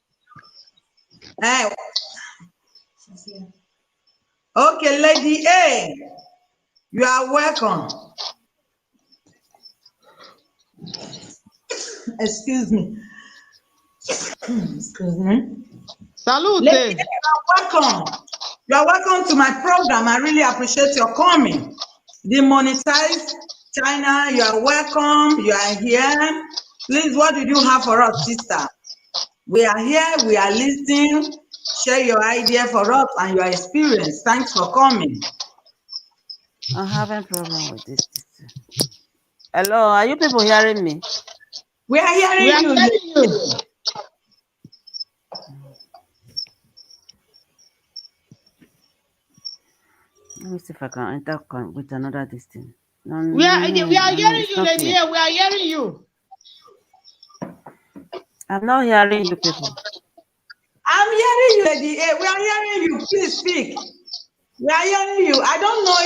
Okay, Lady A, you are welcome. Excuse me. Excuse me. Salute. Lady A, you are welcome. You are welcome to my program. I really appreciate your coming. Demonetized China, you are welcome. You are here. Please, what did you have for us, sister? We are here. We are listening. Share your idea for us and your experience. Thanks for coming. I'm having problem with this. Hello, are you people hearing me? We are hearing you. Let me see if I can enter with another distance. We are hearing you, Lady. We are hearing you. I'm not hearing you people. I'm hearing you, Lady A. We are hearing you. Please speak. We are hearing you. I don't know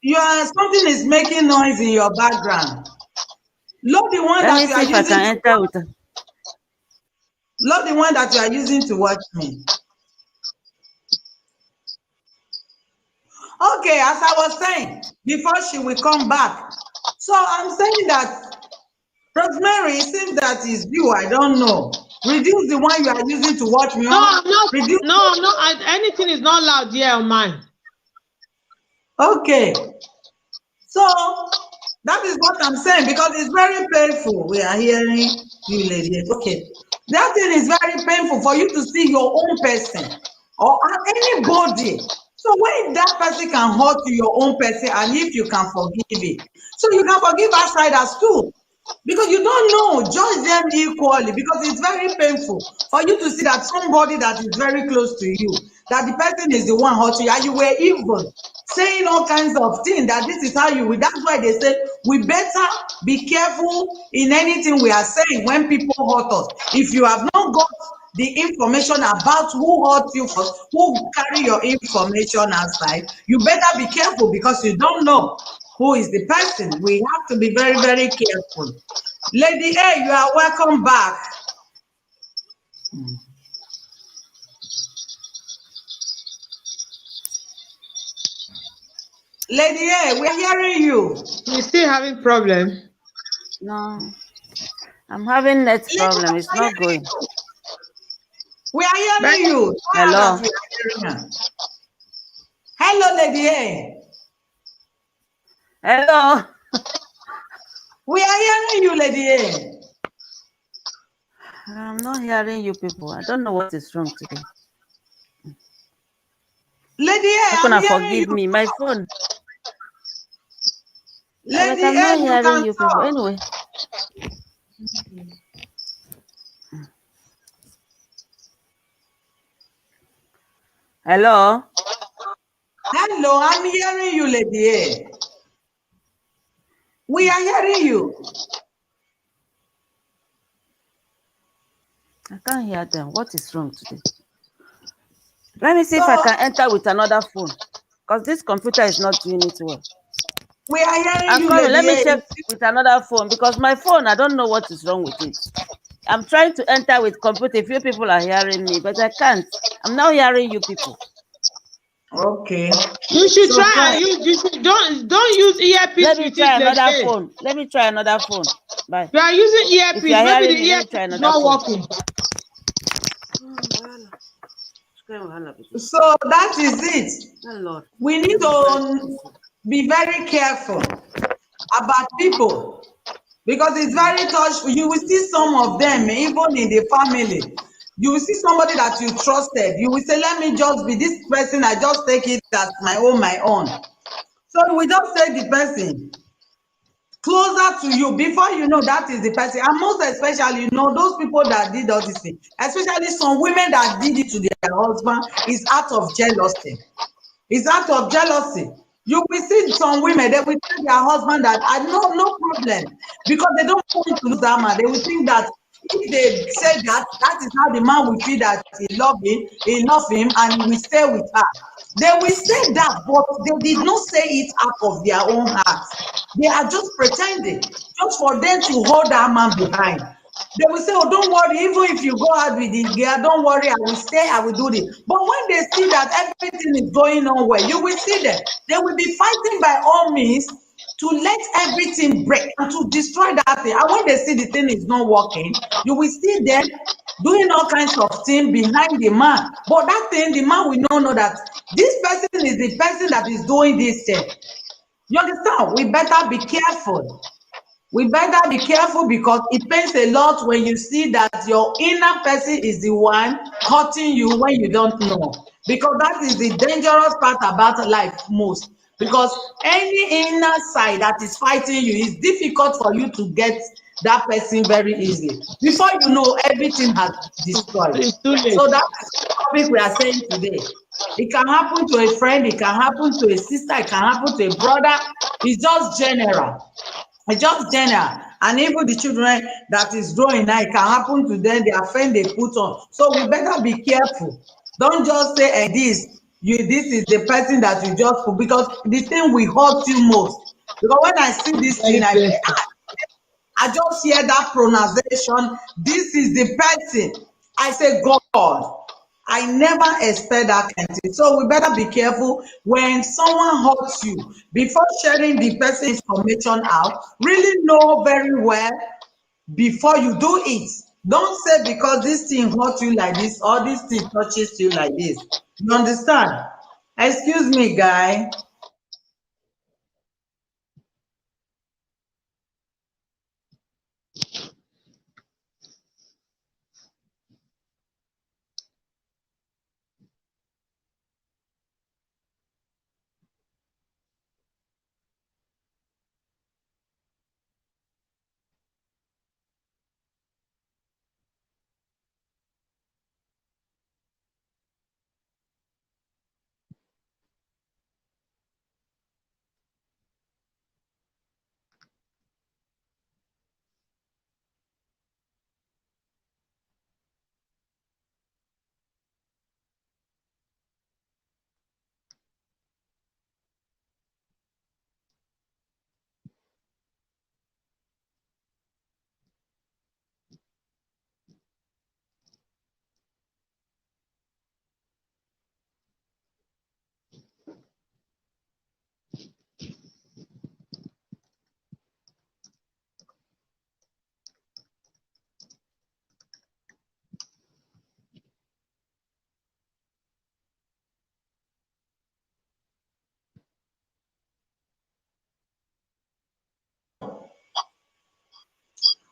if something is making noise in your background. Load the one that you are using. Load the one that you are using to watch me. Okay, as I was saying, before she will come back. So I'm saying that, Rosemary, it seems that is you. I don't know. Reduce the one you are using to watch me. Anything is not loud here on mine. Okay. So that is what I'm saying, because it's very painful. We are hearing you, ladies. Okay. That thing is very painful for you to see your own person or anybody. So when that person can hurt your own person, and if you can forgive it, so you can forgive outsiders too. Because you don't know, judge them equally, because it's very painful for you to see that somebody that is very close to you, that the person is the one hurting you, and you were even saying all kinds of things, that this is how you will. That's why they say we better be careful in anything we are saying when people hurt us. If you have not got the information about who hurt you first, who carry your information outside, you better be careful, because you don't know who is the person. We have to be very, very careful. Lady A, you are welcome back. Lady A, we are hearing you. You still having problem? No, I'm having net problem. It's not going. We are hearing you. Hello. Hello, Lady A. Hello. We are hearing you, Lady A. I'm not hearing you people. I don't know what is wrong today. Lady A, How I'm can hearing forgive you. me? My phone. Like Lady I'm A, not you hearing can you people. talk. Anyway. Hello. Hello, I'm hearing you, Lady A. We are hearing you. I can't hear them. What is wrong today? Let me see if I So can enter with another phone. Because this computer is not doing it well. we are hearing I'm you, coming. Let Lady me A. check with another phone because my phone, I don't know what is wrong with it. I'm trying to enter with computer. Few people are hearing me, but I can't. I'm now hearing you people. Okay. You should So try try. and use. Don't use earpiece Let me with try it, Lady another A. phone. Let me try another phone. Bye. You are using If you earpiece. are Maybe hearing the me, let me earpiece try is another not phone. working. So that is it. Oh, Lord. We need to be very careful about people because it's very touchful. You will see some of them, even in the family. You will see somebody that you trusted. You will say, let me just be this person. I just take it as my own, my own. So we just take the person closer to you before you know that is the person. And most especially, those people that did all this thing, especially some women that did it to their husband, is out of jealousy. It's out of jealousy. You will see some women, they will tell their husband that I no problem because they don't want to lose that man. They will think that if they say that, that is how the man will feel that he love him, and he will stay with her. They will say that, but they did not say it out of their own hearts. They are just pretending, just for them to hold that man behind. They will say, oh, don't worry, even if you go out with this girl, don't worry, I will stay, I will do this. But when they see that everything is going on well, you will see them. They will be fighting by all means to let everything break and to destroy that thing. And when they see the thing is not working, you will see them doing all kinds of things behind the man. But that thing, the man will not know that this person is the person that is doing this thing. You understand? We better be careful. We better be careful because it pains a lot when you see that your inner person is the one hurting you when you don't know. Because that is the dangerous part about life most. Because any inner side that is fighting you is difficult for you to get that person very easily. Before you know, everything has destroyed. It's too late. So that is the topic we are saying today. It can happen to a friend, it can happen to a sister, it can happen to a brother. It's just general. It's just general. And even the children that is growing now, it can happen to them, their friend they put on. So we better be careful. Don't just say, this is the person that you just put, because the thing will hurt you most. Because when I see this Very thing, painful. I just hear that pronunciation, this is the person. I say, God, I never expect that kind of thing. So we better be careful when someone hurts you. Before sharing the person information out, really know very well before you do it. Don't say because this thing hurt you like this or this thing touches you like this. You understand? Excuse me, guy.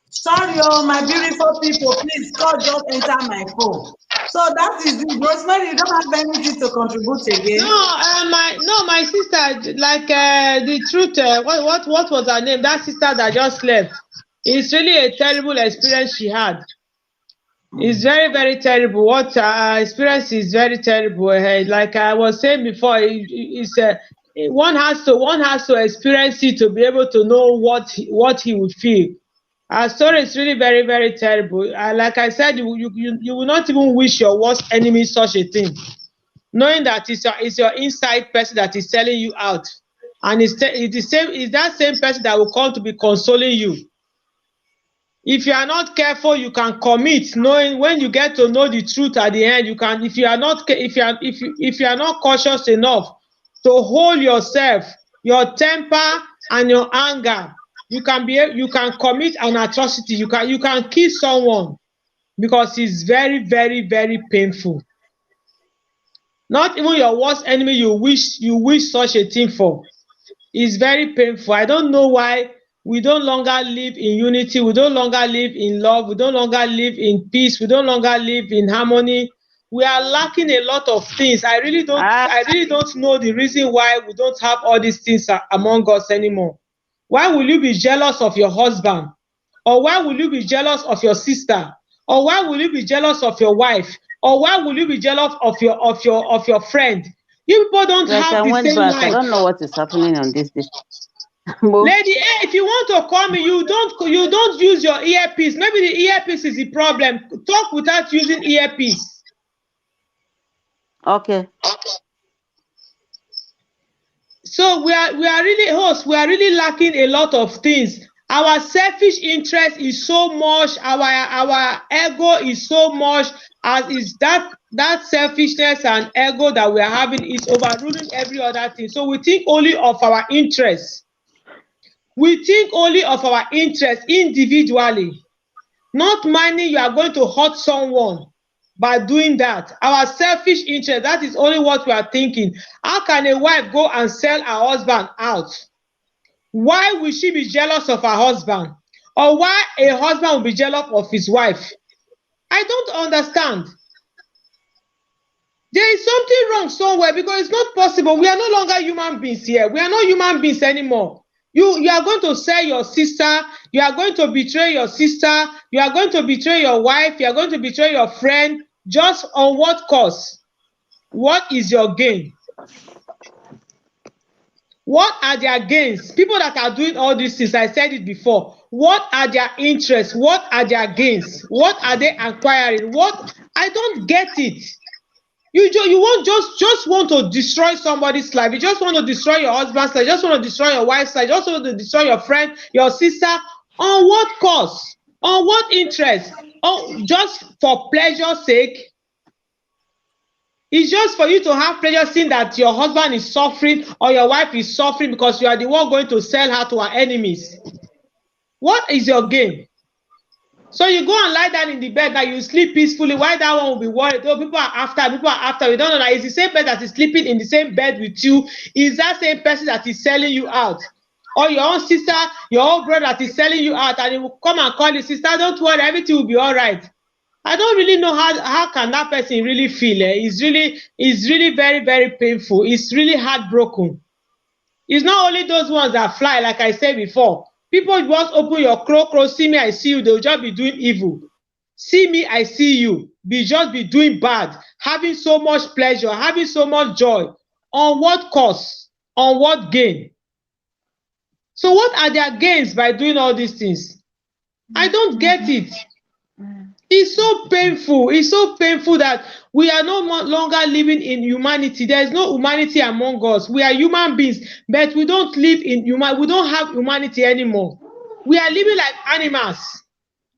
Sorry, oh, my beautiful people, please, God just enter my phone. So that is it. Rosemary, you don't have anything to contribute again. My sister, like the truth. What was her name? That sister that just left. It's really a terrible experience she had. It's very, very terrible. What experience is very terrible. Like I was saying before, one has to experience it to be able to know what he would feel. Our story is really very, very terrible. Like I said, you will not even wish your worst enemy such a thing, knowing that it's your inside person that is selling you out, and it's that same person that will come to be consoling you. If you are not careful, you can commit. Knowing when you get to know the truth at the end, you can. If you are not cautious enough to hold yourself, your temper and your anger, you can commit an atrocity. You can kill someone because it's very, very, very painful. Not even your worst enemy you wish such a thing for. It's very painful. I don't know why we don't longer live in unity. We don't longer live in love. We don't longer live in peace. We don't longer live in harmony. We are lacking a lot of things. I really don't know the reason why we don't have all these things among us anymore. Why will you be jealous of your husband? Or why will you be jealous of your sister? Or why will you be jealous of your wife? Or why will you be jealous of your friend? You people don't have the same life. I don't know what is happening on this. Lady A, if you want to call me, you don't use your earpiece. Maybe the earpiece is the problem. Talk without using earpiece. Okay. So we are really lacking a lot of things. Our selfish interest is so much, our ego is so much, as is that selfishness and ego that we are having is overruling every other thing. So we think only of our interests. We think only of our interests individually, not minding you are going to hurt someone by doing that. Our selfish interest, that is only what we are thinking. How can a wife go and sell her husband out? Why will she be jealous of her husband? Or why a husband will be jealous of his wife? I don't understand. There is something wrong somewhere, because it's not possible. We are no longer human beings here. We are not human beings anymore. You are going to sell your sister. You are going to betray your sister. You are going to betray your wife. You are going to betray your friend. Just on what cause? What is your gain? What are their gains? People that are doing all these things, I said it before. What are their interests? What are their gains? What are they acquiring? I don't get it. You won't just want to destroy somebody's life. You just want to destroy your husband's life. You just want to destroy your wife's life. You just want to destroy your friend, your sister. On what cause? On what interest? Oh, just for pleasure's sake? It's just for you to have pleasure seeing that your husband is suffering or your wife is suffering because you are the one going to sell her to her enemies. What is your gain? So you go and lie down in the bed that you sleep peacefully. Why that one will be worried? Oh, people are after. We don't know that it's the same person that is sleeping in the same bed with you. Is that same person that is selling you out? Or your own sister, your own brother that is selling you out, and he will come and call you, sister, don't worry, everything will be all right. I don't really know how can that person really feel. It's really very, very painful. It's really heartbroken. It's not only those ones that fly, like I said before. People just open your crow, see me, I see you, they'll just be doing evil. See me, I see you. Just be doing bad, having so much pleasure, having so much joy. On what cost? On what gain? So what are their gains by doing all these things? I don't get it. It's so painful. It's so painful that we are no longer living in humanity. There is no humanity among us. We are human beings, but we don't live in human. We don't have humanity anymore. We are living like animals.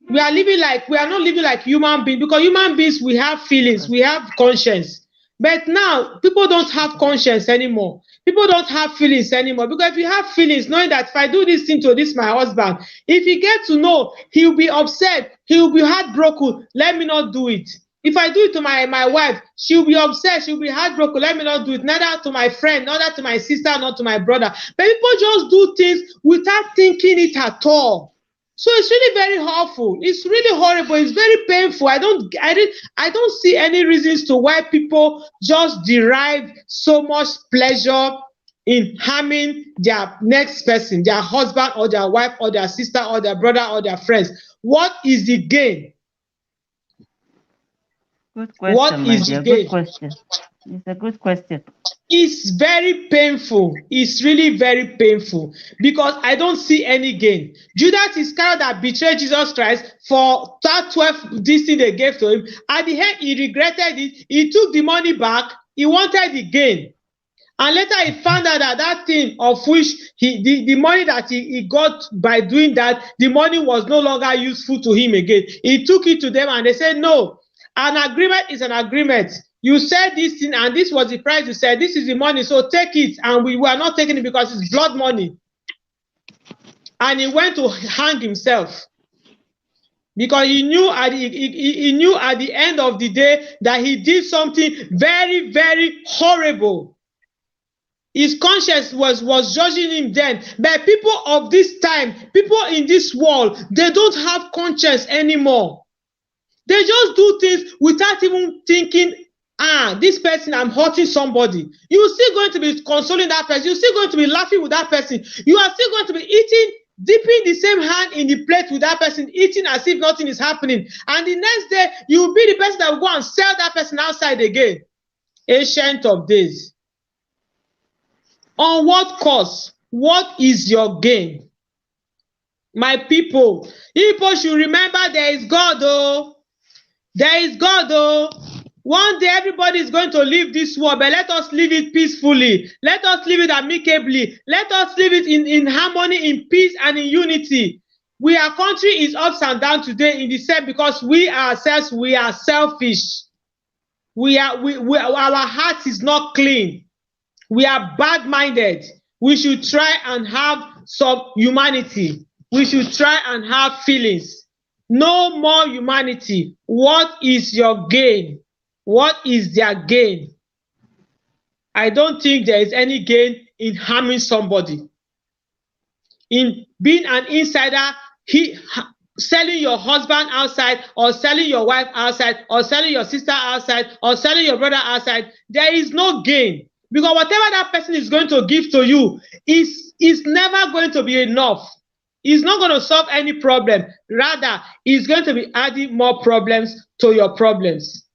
We are not living like human beings, because human beings, we have feelings, we have conscience. But now people don't have conscience anymore. People don't have feelings anymore, because if you have feelings, knowing that if I do this thing to my husband, if he gets to know, he'll be upset, he'll be heartbroken, let me not do it. If I do it to my wife, she'll be upset, she'll be heartbroken, let me not do it. Neither to my friend, neither to my sister, not to my brother. But people just do things without thinking it at all. So it's really very awful. It's really horrible. It's very painful. I don't see any reasons to why people just derive so much pleasure in harming their next person, their husband or their wife or their sister or their brother or their friends. What is the gain? Good question, What my is dear. the gain? Good question. It's a good question. It's very painful. It's really very painful because I don't see any gain. Judas Iscariot that betrayed Jesus Christ for that 12 this thing they gave to him. At the end, he regretted it. He took the money back. He wanted the gain. And later he found out that that thing of which the money that he got by doing that, the money was no longer useful to him again. He took it to them and they said, no, an agreement is an agreement. You said this thing and this was the price you said. This is the money, so take it. And we were not taking it because it's blood money. And he went to hang himself. Because he knew at the end of the day that he did something very, very horrible. His conscience was judging him then. But people of this time, people in this world, they don't have conscience anymore. They just do things without even thinking, this person, I'm hurting somebody. You're still going to be consoling that person. You're still going to be laughing with that person. You are still going to be eating, dipping the same hand in the plate with that person, eating as if nothing is happening. And the next day, you will be the person that will go and sell that person outside again. Ancient of days. On what cost? What is your gain? My people should remember there is God, oh. There is God, oh. One day everybody is going to leave this world, but let us live it peacefully. Let us live it amicably. Let us live it in harmony, in peace, and in unity. Our country is ups and down today in the same because we ourselves, we are selfish. Our heart is not clean. We are bad-minded. We should try and have some humanity. We should try and have feelings. No more humanity. What is your gain? What is their gain? I don't think there is any gain in harming somebody. In being an insider, selling your husband outside, or selling your wife outside, or selling your sister outside, or selling your brother outside, there is no gain. Because whatever that person is going to give to you is never going to be enough. It's not going to solve any problem. Rather, it's going to be adding more problems to your problems.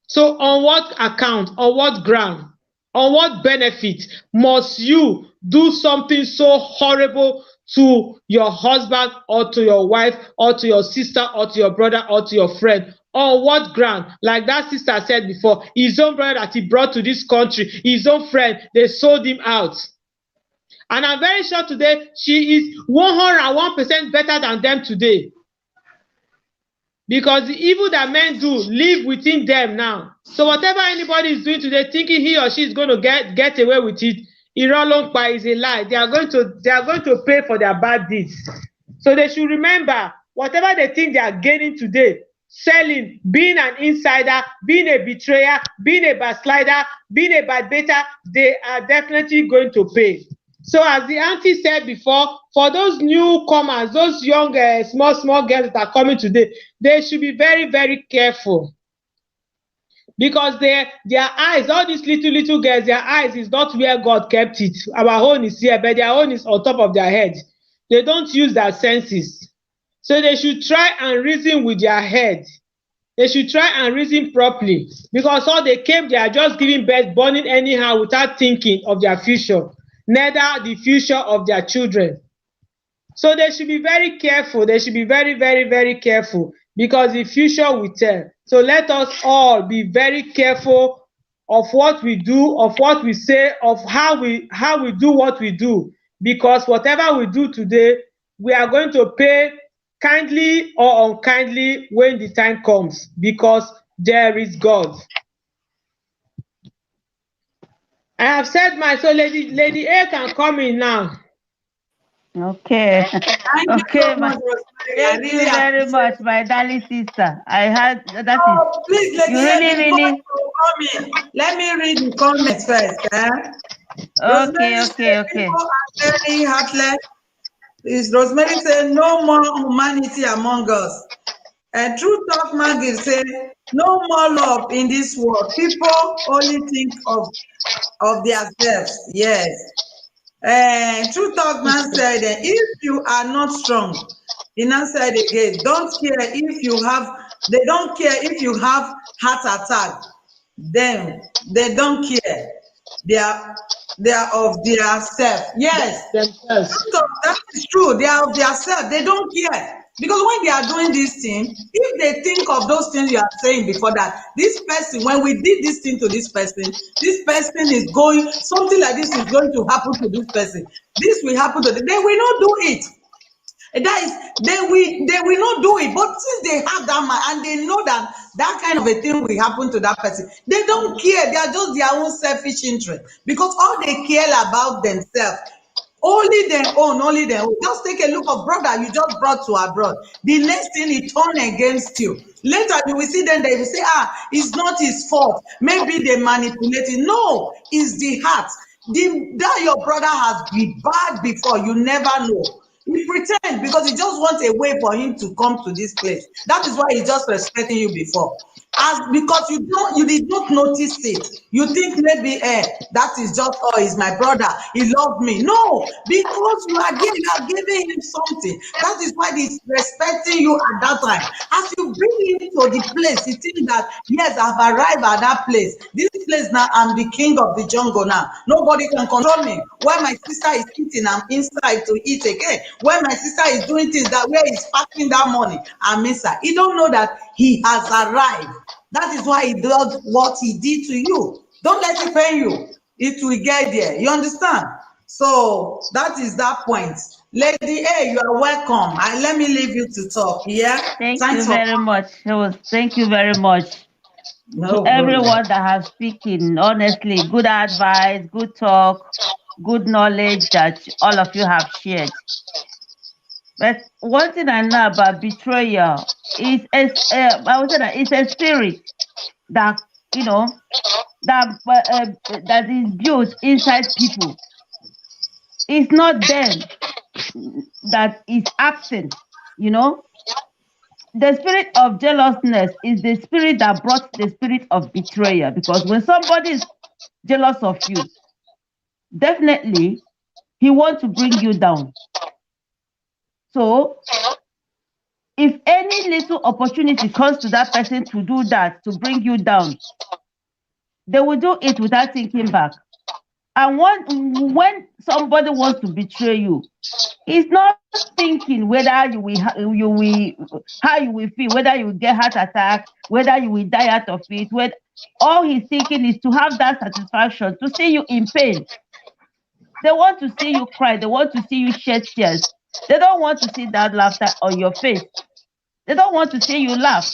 So on what account, on what ground, on what benefit must you do something so horrible to your husband or to your wife or to your sister or to your brother or to your friend? On what ground? Like that sister said before, his own brother that he brought to this country, his own friend, they sold him out. And I'm very sure today she is 101% better than them today. Because the evil that men do live within them now. So whatever anybody is doing today, thinking he or she is going to get away with it, Irolongpa is a lie. They are going to pay for their bad deeds. So they should remember, whatever they think they are gaining today, selling, being an insider, being a betrayer, being a backslider, being a bad beta, they are definitely going to pay. So as the auntie said before, for those newcomers, those young, small girls that are coming today, they should be very, very careful. Because their eyes, all these little girls, their eyes is not where God kept it. Our own is here, but their own is on top of their head. They don't use their senses. So they should try and reason with their head. They should try and reason properly. Because all they came, they are just giving birth, burning anyhow without thinking of their future. Neither the future of their children. So they should be very careful. They should be very, very, very careful. Because the future will tell. So let us all be very careful of what we do, of what we say, of how we do what we do. Because whatever we do today, we are going to pay kindly or unkindly when the time comes, because there is God. I have said my, so Lady A can come in now. Okay. Thank you Okay, so much, Rosemary. I thank you really very appreciate much, it. my darling sister. I had that Oh, is please, Lady you A, really, before you come in, let me read the comments first. okay. Rosemary said, people are very heartless. Is Rosemary saying no more humanity among us? And True Talk Maggie say no more love in this world. People only think of themselves. Yes. True Talk Man said, if you are not strong, he now said again, don't care if you have, they don't care if you have heart attack. Them, they don't care. They are of their self. Yes, Themselves. so that is true. They are of their self. They don't care. Because when they are doing this thing, if they think of those things you are saying before that, this person, when we did this thing to this person is going, something like this is going to happen to this person. This will happen to them. They will not do it. That is, they will not do it. But since they have that mind and they know that that kind of a thing will happen to that person, they don't care. They are just their own selfish interest because all they care about themselves. Only their own, only their own. Just take a look of brother you just brought to abroad. The next thing he turn against you. Later you will see them, they will say, it's not his fault. Maybe they manipulated. No, it's the heart. That your brother has been bad before, you never know. He pretend because he just wants a way for him to come to this place. That is why he just respecting you before. Because you did not notice it. You think maybe that is just he's my brother, he loved me. No, because you are giving him something. That is why he's respecting you at that time. As you bring him to the place, he thinks that yes, I've arrived at that place. This place now, I'm the king of the jungle now. Nobody can control me. When my sister is eating, I'm inside to eat again. When my sister is doing things that where he's packing that money, I'm inside. He don't know that he has arrived. That is why he does what he did to you. Don't let it pain you. It will get there. You understand? So that is that point. Lady A, you are welcome. Let me leave you to talk. Yeah. Thank you very much. Thank you very much to everyone that has speaking. Honestly, good advice, good talk, good knowledge that all of you have shared. But one thing I know about betrayal is I would say that it's a spirit that that is built inside people. It's not them that is acting. The spirit of jealousness is the spirit that brought the spirit of betrayal. Because when somebody is jealous of you, definitely he wants to bring you down. So, if any little opportunity comes to that person to do that, to bring you down, they will do it without thinking back. And when somebody wants to betray you, he's not thinking whether how you will feel, whether you will get heart attack, whether you will die out of it. All he's thinking is to have that satisfaction, to see you in pain. They want to see you cry. They want to see you shed tears. They don't want to see that laughter on your face. They don't want to see you laugh.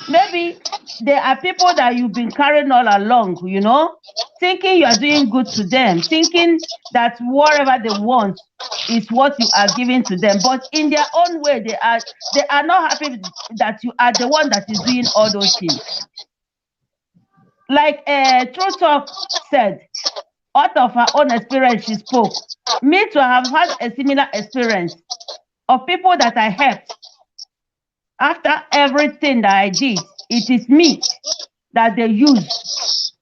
Maybe there are people that you've been carrying all along, thinking you are doing good to them, thinking that whatever they want is what you are giving to them. But in their own way, they are not happy that you are the one that is doing all those things. Like True Talk said, out of her own experience, she spoke. Me to have had a similar experience of people that I helped. After everything that I did, it is me that they use.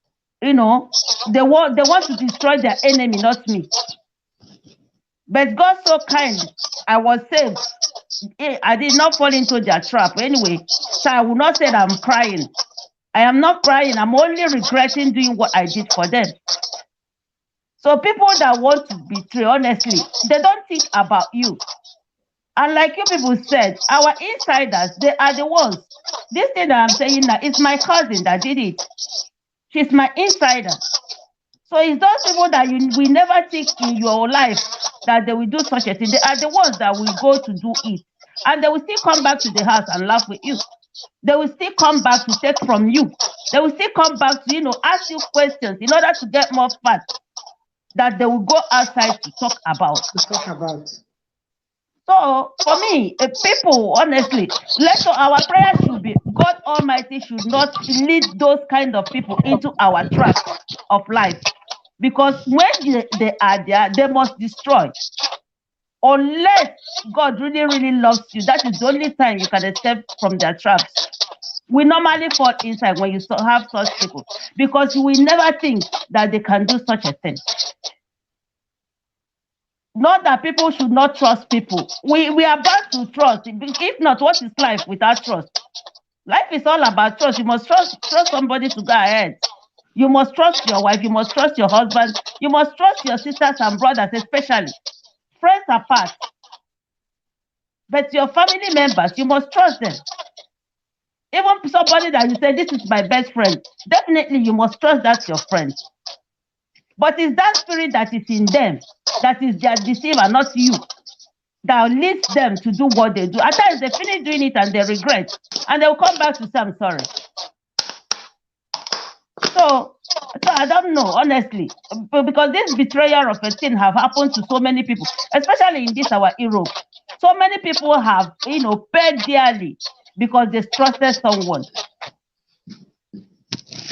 They want to destroy their enemy, not me. But God so kind, I was saved. I did not fall into their trap anyway. So I will not say that I'm crying. I am not crying. I'm only regretting doing what I did for them. So people that want to betray, honestly, they don't think about you. And like you people said, our insiders, they are the ones. This thing that I'm saying now, it's my cousin that did it. She's my insider. So it's those people that we never think in your life that they will do such a thing. They are the ones that will go to do it. And they will still come back to the house and laugh with you. They will still come back to take from you. They will still come back to, ask you questions in order to get more fat that they will go outside to talk about. So for me, people, honestly, our prayer should be God Almighty should not lead those kind of people into our trap of life. Because when they are there, they must destroy. Unless God really, really loves you, that is the only time you can escape from their traps. We normally fall inside when you have such people, because you will never think that they can do such a thing. Not that people should not trust people. We are bound to trust. If not, what is life without trust? Life is all about trust. You must trust somebody to go ahead. You must trust your wife. You must trust your husband. You must trust your sisters and brothers, especially. Friends apart. But your family members, you must trust them. Even somebody that you say, this is my best friend, definitely you must trust that's your friend. But it's that spirit that is in them, that is their deceiver, not you, that leads them to do what they do. At times they finish doing it and they regret, and they'll come back to say, I'm sorry. So I don't know, honestly, because this betrayal of a thing have happened to so many people, especially in this our Europe. So many people have, paid dearly because they trusted someone.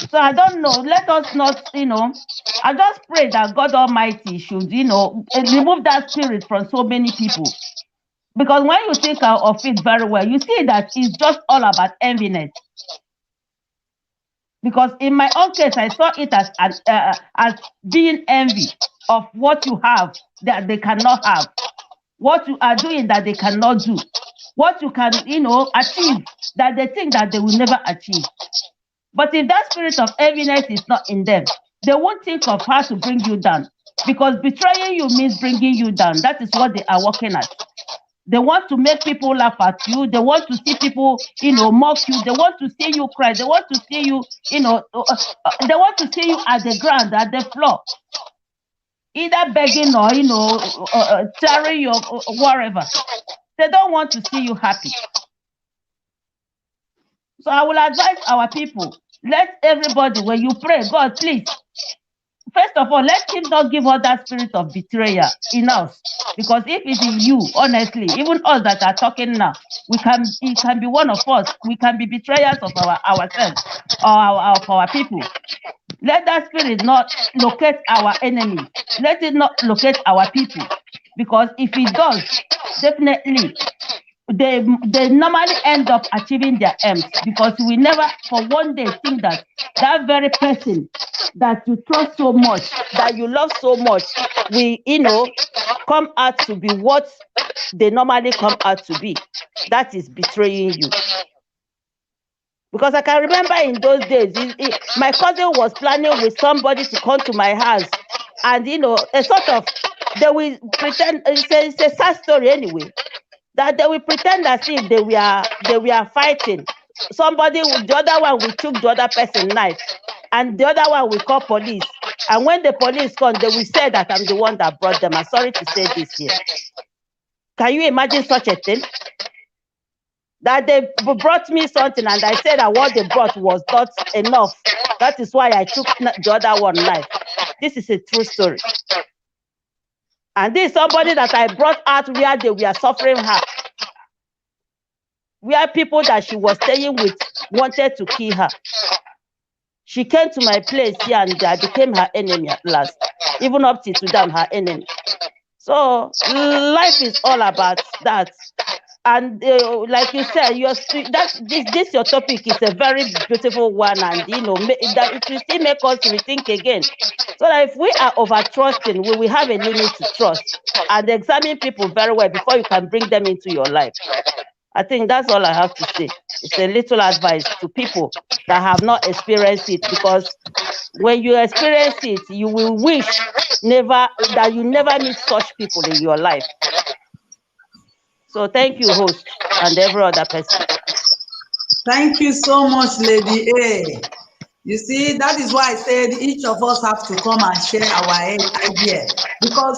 So I don't know. Let us not, I just pray that God Almighty should, remove that spirit from so many people. Because when you think of it very well, you see that it's just all about enviness. Because in my own case, I saw it as being envy of what you have that they cannot have, what you are doing that they cannot do, what you can, achieve that they think that they will never achieve. But if that spirit of heaviness is not in them, they won't think of how to bring you down. Because betraying you means bringing you down. That is what they are working at. They want to make people laugh at you. They want to see people, mock you. They want to see you cry. They want to see you, they want to see you at the ground, at the floor. Either begging or, tearing you or whatever. They don't want to see you happy. So I will advise our people, let everybody, when you pray, God, please, first of all, let him not give us that spirit of betrayal in us. Because if it is you, honestly, even us that are talking now, it can be one of us. We can be betrayers of ourselves or of our people. Let that spirit not locate our enemy. Let it not locate our people. Because if it does, definitely, they normally end up achieving their aims, because we never for one day think that that very person that you trust so much, that you love so much, will come out to be what they normally come out to be. That is betraying you. Because I can remember in those days, my cousin was planning with somebody to come to my house, and a sort of, they will pretend, it's a sad story anyway, that they will pretend as if they were fighting. Somebody, the other one will took the other person's knife, and the other one will call police. And when the police come, they will say that I'm the one that brought them. I'm sorry to say this here. Can you imagine such a thing? That they brought me something, and I said that what they brought was not enough. That is why I took the other one knife. This is a true story. And this is somebody that I brought out where they were suffering her. Where people that she was staying with wanted to kill her. She came to my place here, and I became her enemy at last. Even up to today, I'm her enemy. So life is all about that. And like you said, this your topic is a very beautiful one, and that it will still make us rethink again. So that if we are over trusting, we will have a limit to trust, and examine people very well before you can bring them into your life. I think that's all I have to say. It's a little advice to people that have not experienced it, because when you experience it, you will wish that you never meet such people in your life. So thank you, host, and every other person. Thank you so much, Lady A. You see, that is why I said each of us have to come and share our idea, because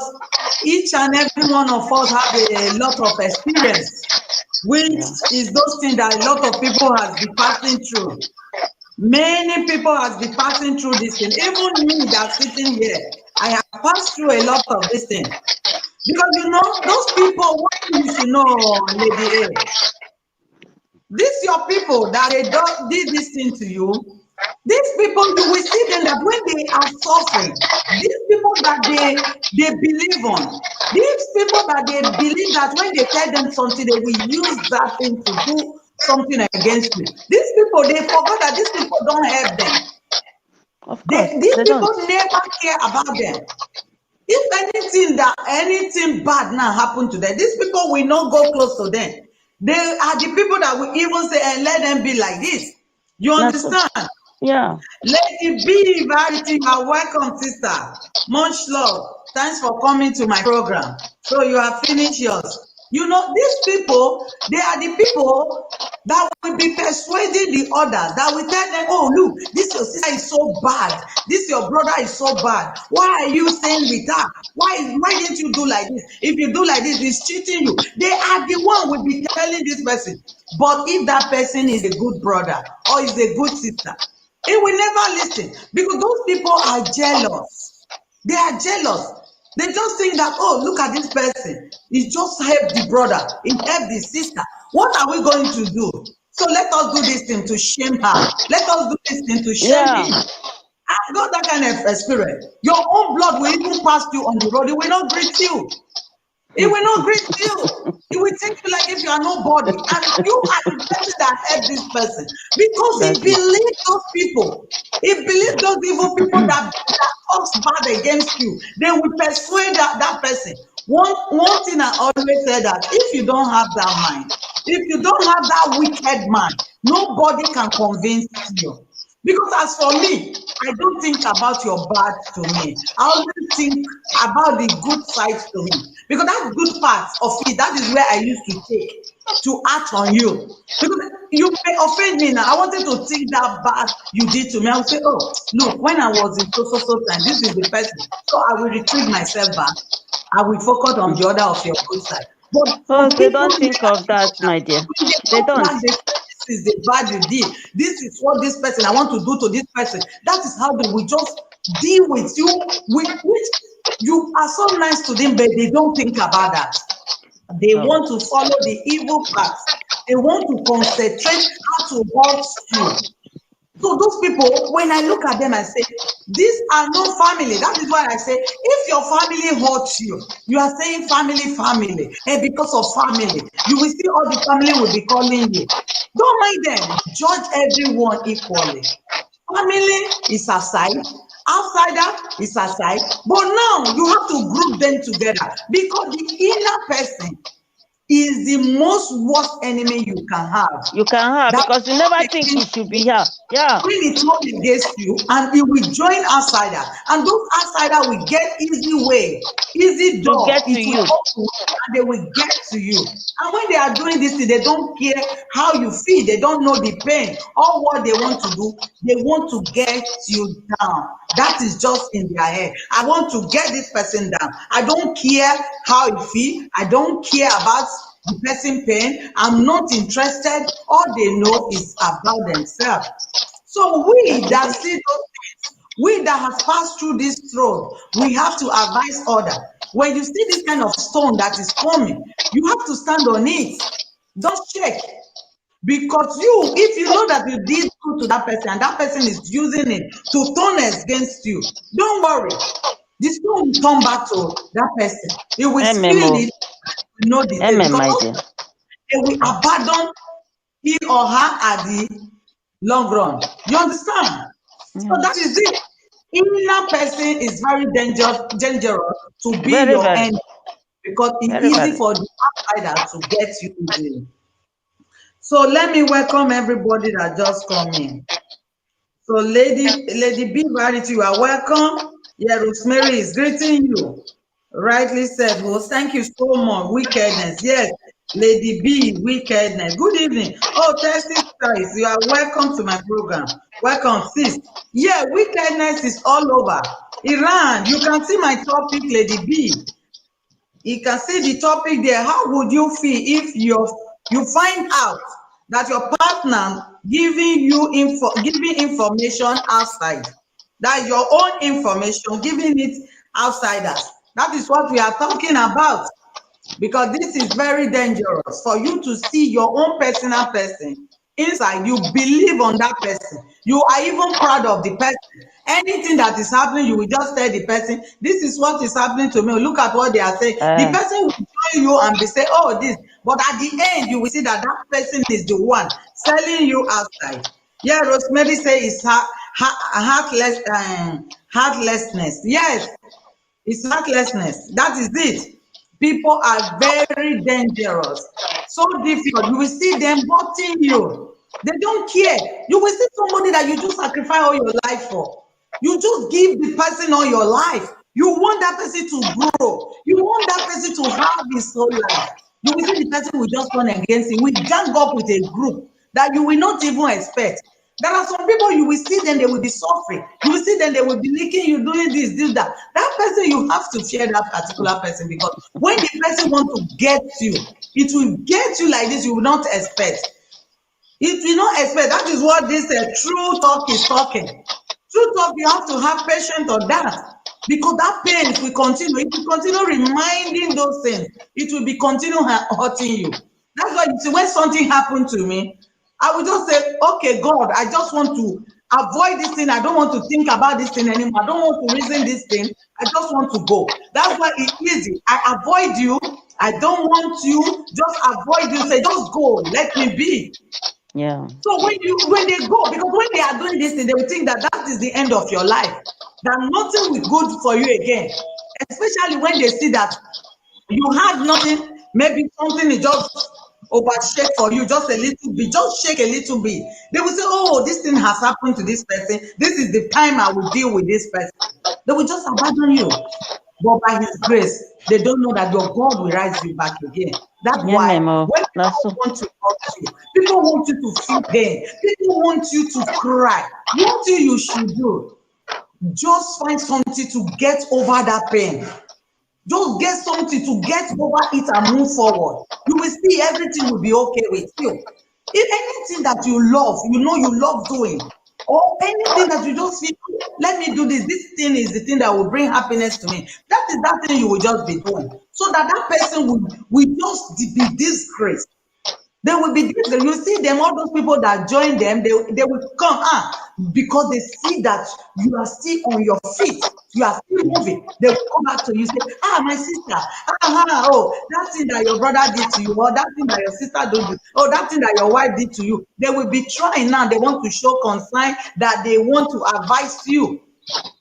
each and every one of us have a lot of experience, which is those things that a lot of people has been passing through. Many people has been passing through this thing. Even me that's sitting here, I have passed through a lot of this thing. Because those people, what you should know, Lady A, these your people that they did this thing to you, These people, you will see them that when they are suffering, these people that they believe on, these people that they believe that when they tell them something, they will use that thing to do something against you. These people, they forgot that these people don't help them. Of course, These they people don't. never care about them. If anything bad now happen to them, these people will not go close to them. They are the people that will even say, and let them be like this. You That's so. understand? Yeah. Lady B, Verity, you are welcome, sister. Much love. Thanks for coming to my program. So you have finished yours. You know, these people, they are the people that will be persuading the others, that will tell them, oh, look, this your sister is so bad. This your brother is so bad. Why are you staying with her? Why didn't you do like this? If you do like this, he's cheating you. They are the one will be telling this person. But if that person is a good brother or is a good sister, he will never listen because those people are jealous. They are jealous. They just think that, oh, look at this person. He just helped the brother. He helped the sister. What are we going to do? So let us do this thing to shame her. Let us do this thing to shame him. I've got that kind of experience. Your own blood will even pass you on the road. It will not greet you. It will not greet you. It will take you like if you are nobody. And you are the person that helped this person. Because he believes those people. He believes those evil people that talks bad against you. They will persuade that person. One thing I always say that if you don't have that mind, if you don't have that wicked mind, nobody can convince you. Because as for me, I don't think about your bad to me. I always think about the good side to me. Because that good part of it, that is where I used to take to act on you. Because you may offend me now. I wanted to think that bad you did to me. I would say, oh, look, when I was in so time, this is the person. So I will retrieve myself back. I will focus on the other of your good side. But they don't think of that, my dear. They don't. This is the bad you did. This is what this person I want to do to this person. That is how they will just deal with you. Which you are so nice to them, but they don't think about that. They want to follow the evil path. They want to concentrate how to hurt you. So those people, when I look at them, I say, these are no family. That is why I say, if your family hurts you, you are saying family, and because of family, you will see all the family will be calling you. Don't mind them. Judge everyone equally. Family is aside, outsider is aside, but now you have to group them together because the inner person is the most worst enemy you can have. You can have that because you never think he should be here. Yeah. When he turns against you, and he will join outsider, and those outsider will get easy way, easy door to get to you, and they will get to you. And when they are doing this thing, they don't care how you feel. They don't know the pain. All what they want to do, they want to get you down. That is just in their head. I want to get this person down. I don't care how you feel. I don't care about the person pain. I'm not interested. All they know is about themselves. So we that see those things, we that have passed through this road, we have to advise others. When you see this kind of stone that is coming, you have to stand on it. Don't shake. Because if you know that you did good to that person and that person is using it to turn against you, don't worry. This will come back to that person. It will feel it, you know the thing. Because they will abandon he or her at the long run. You understand? So that is it. Inner person is very dangerous to be your enemy because it's easy for the outsider to get you easily. So let me welcome everybody that just come in. So Lady B, Verity, you are welcome. Yeah, Rosemary is greeting you. Rightly said, well, thank you so much. Wickedness, yes. Lady B, wickedness. Good evening. Oh, Testing Christ, you are welcome to my program. Welcome, sis. Yeah, wickedness is all over. Iran, you can see my topic, Lady B. You can see the topic there. How would you feel if you find out that your partner giving information outside? That your own information, giving it outsiders. That is what we are talking about. Because this is very dangerous for you to see your own personal person inside, you believe on that person. You are even proud of the person. Anything that is happening, you will just tell the person, this is what is happening to me. Look at what they are saying. The person will join you and be saying, oh, this. But at the end, you will see that that person is the one selling you outside. Yeah, Rosemary say it's heartlessness. Yes, it's heartlessness. That is it. People are very dangerous. So difficult. You will see them hurting you. They don't care. You will see somebody that you just sacrifice all your life for. You just give the person all your life. You want that person to grow. You want that person to have his whole life. You will see the person will just turn against him. We gang up with a group that you will not even expect. There are some people you will see them, they will be suffering. You will see them, they will be licking you, doing this, that. That person, you have to fear that particular person, because when the person wants to get you, it will get you like this, you will not expect. It will not expect. That is what this true talk is talking. True talk, you have to have patience on that. Because that pain will continue. If you continue reminding those things, it will be continue hurting you. That's why you see, when something happened to me, I will just say, okay, God, I just want to avoid this thing. I don't want to think about this thing anymore. I don't want to reason this thing. I just want to go. That's why it's easy. I avoid you. I don't want you. Just avoid you. Say, just go. Let me be. Yeah. So when they go, because when they are doing this thing, they will think that that is the end of your life. That nothing will good for you again. Especially when they see that you had nothing, maybe something is just overshake for you, just a little bit, just shake a little bit. They will say, oh, this thing has happened to this person. This is the time I will deal with this person. They will just abandon you. But by his grace, they don't know that your God will rise you back again. That's why when people want to hurt you, people want you to feel pain, people want you to cry. What you should do, just find something to get over that pain. Just get something to get over it and move forward. You will see everything will be okay with you. If anything that you love, you know you love doing, or anything that you just feel, let me do this. This thing is the thing that will bring happiness to me. That is that thing you will just be doing. So that that person will just be disgraced. They will be different. You see them, all those people that join them, they will come because they see that you are still on your feet, you are still moving. They will come back to you, say, my sister, oh, that thing that your brother did to you, or that thing that your sister did, or that thing that your wife did to you. They will be trying now. They want to show concern, that they want to advise you.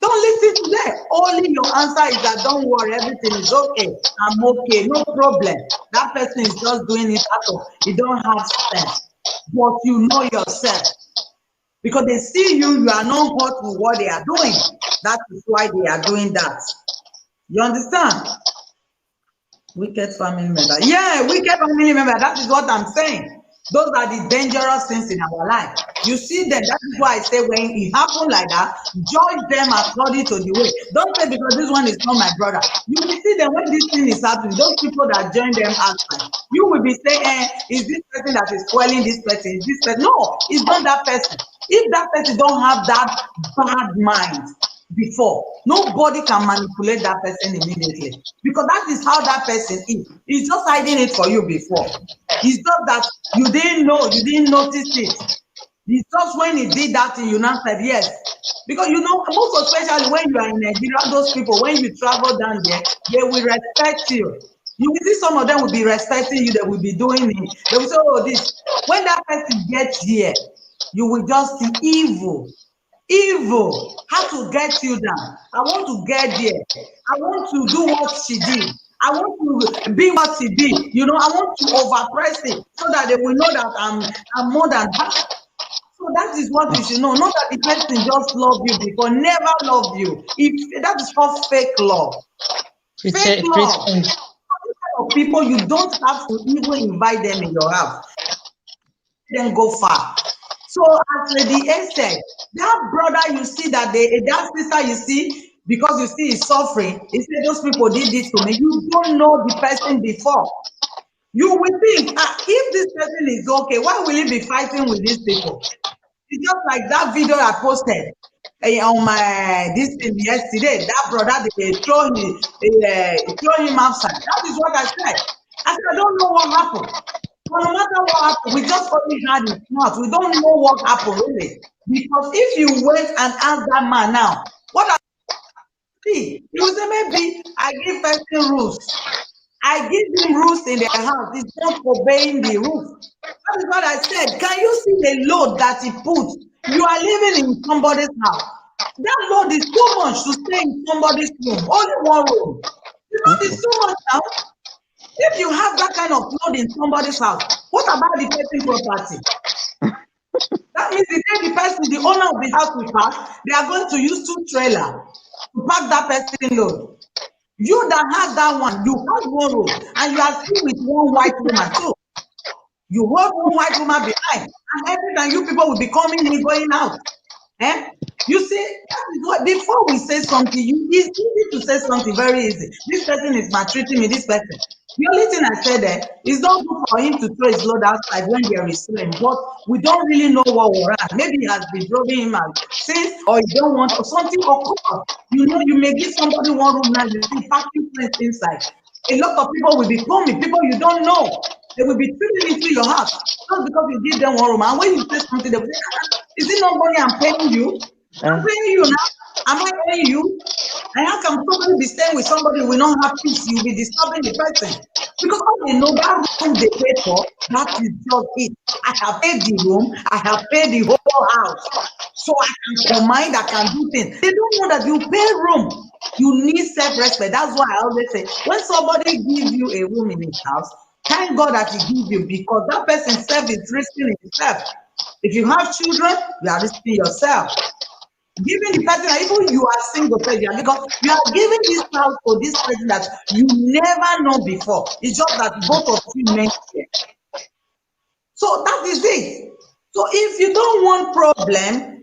Don't listen to them. Only your answer is that don't worry, everything is okay. I'm okay, no problem. That person is just doing it out of, you don't have sense. But you know yourself. Because they see you are not hurt with what they are doing. That is why they are doing that. You understand? Wicked family member. Yeah, wicked family member. That is what I'm saying. Those are the dangerous things in our life. You see them. That is why I say when it happens like that, judge them according to the way. Don't say because this one is not my brother. You will see them when this thing is happening. Those people that join them outside, you will be saying, is this person that is spoiling this person? Is this person? No, it's not that person. If that person don't have that bad mind before, nobody can manipulate that person immediately, because that is how that person is. He's just hiding it for you before. It's just that you didn't know, you didn't notice it. It's just when he did that thing, you now said yes. Because you know, most especially when you are in Nigeria, those people, when you travel down there, they will respect you. You will see some of them will be respecting you, they will be doing it. They will say, oh, this. When that person gets here, you will just see evil. Evil, how to get you down. I want to get there. I want to do what she did. I want to be what she did. You know, I want to overpress it so that they will know that I'm more than that. So that is what you should know. Not that the person just love you before, never love you. If that is called fake love. Fake love. People, you don't have to even invite them in your house. Then go far. So as Lady A said, that brother you see, that sister you see, because you see he's suffering, he said those people did this to me. You don't know the person before. You will think, if this person is okay, why will he be fighting with these people? It's just like that video I posted on my this thing yesterday. That brother, they throw him outside. That is what I said. I said, I don't know what happened. But no matter what happened, we just only had his mouth. We don't know what happened really. Because if you went and ask that man now, what are you will say maybe I give person rules. I give him rules in their house. He's not obeying the rules. That is what I said. Can you see the load that he put? You are living in somebody's house. That load is too much to stay in somebody's room. Only one room. You know, it's too much now. If you have that kind of load in somebody's house, what about the person's property? That means the person, the owner of the house will pass, they are going to use 2 trailers to pack that person's load. You that have that one, you have one room, and you are still with one white woman too. You hold one white woman behind, and every time you people will be coming in, going out. You see, before we say something, it's easy to say something very easy. This person is maltreating me, this person. The only thing I said there is not good for him to throw his load outside when there is rain, but we don't really know what will happen. Maybe he has been drawing him out since, or you don't want, or something occur. You know, you may give somebody one room now, you see packing friends inside. A lot of people will be coming, people you don't know. They will be tripping into your house just because you give them one room. And when you say something, they will say, is it not money I'm paying you? I'm paying you now. Am I paying you? And how can somebody be staying with somebody who will not have peace? You'll be disturbing the person. Because all they know that room they pay for, that is just it. I have paid the room, I have paid the whole house. So I can command, I can do things. They don't know that you pay room. You need self-respect. That's why I always say, when somebody gives you a room in his house, thank God that he gives you, because that person self is risking himself. If you have children, you are risking yourself. Giving the person, even you are single person, because you are giving this house to this person that you never know before. It's just that both of you meant it. So that is it. So if you don't want problem,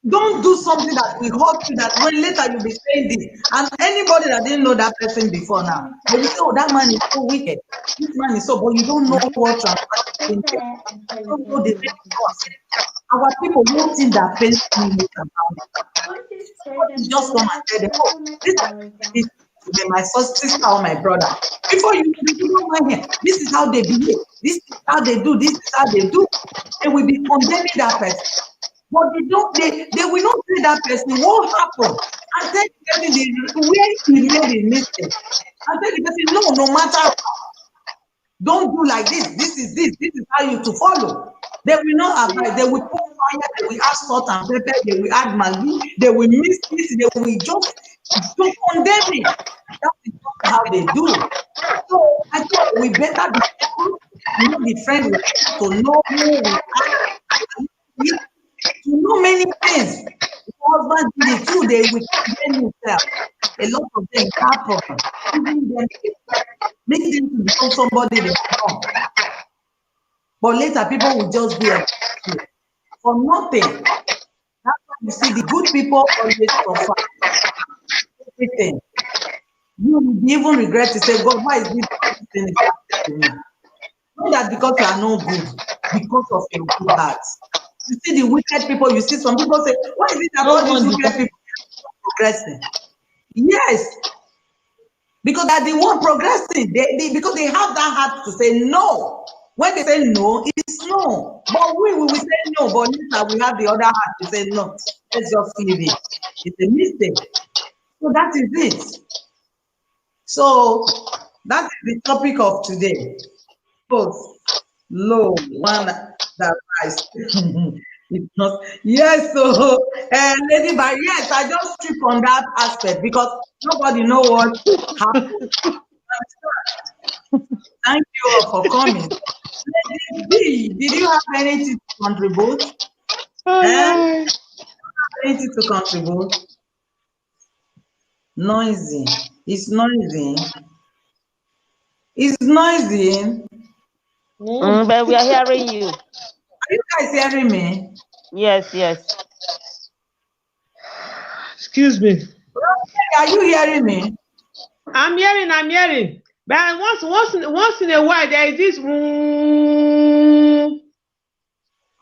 don't do something that will hurt you, that when later you'll be saying this. And anybody that didn't know that person before now, they will say, oh, that man is so wicked. This man is so, but you don't know what transpired. You don't know the real cause. Our people don't think that pains me about it. Just come and tell them, oh, this is my sister or my brother. Before you don't mind here, this is how they behave, this is how they do, this is how they do. They will be condemning that person. But they will not say that person what happened. And tell the person where he made a mistake. And tell the person, no matter what, don't do like this. This is how you to follow. They will not advise. They will put fire, they will add salt and pepper, they will add maggi, they will mix this, they will just condemn it. That is not how they do. So I think we better be careful, not be friends with people, to know who we are. To know many things. The husband did it too, they will condemn themselves. A lot of them happen, making them to become somebody they become. But later people will just be for nothing. That's why you see the good people always suffer. Everything. You will even regret to say, God, why is this thing happening to me? Not that because you are no good, because of your good hearts. You see the wicked people, you see some people say, why is it that all these wicked people are progressing? Yes. Because they're the one progressing. Because they have that heart to say no. When they say no, it's no. But we will say no, but later we have the other heart to say no. Let's just leave it. It's a mistake. So that is it. So that is the topic of today. Both low one that rise. It's not, yes, so Lady Bar, yes, I just trip on that aspect because nobody know what happened. Thank you all for coming. Lady B, did you have anything to contribute? Anything to contribute? Noisy. It's noisy. It's noisy. But we are hearing you. Are you guys hearing me? Yes. Excuse me. Are you hearing me? I'm hearing. But once in a while there is this.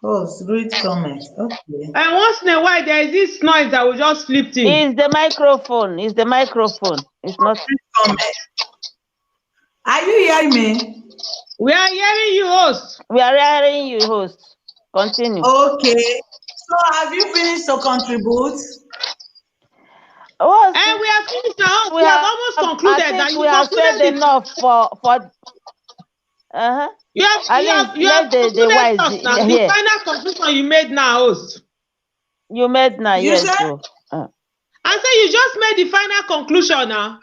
Oh, great comment. Okay. And once in a while there is this noise that will just flip in. It's the microphone. It's not. Comment. Are you hearing me? We are hearing you, host. We are hearing you, host. Continue. Okay. So have you finished to contribute? Host, And we have finished now. We have almost concluded I that think you we have concluded said enough for You have At you least have you let have the concluded wise us now. The hear. final conclusion you made now, host. You made now, You yes. said? So, I say you just made the final conclusion now.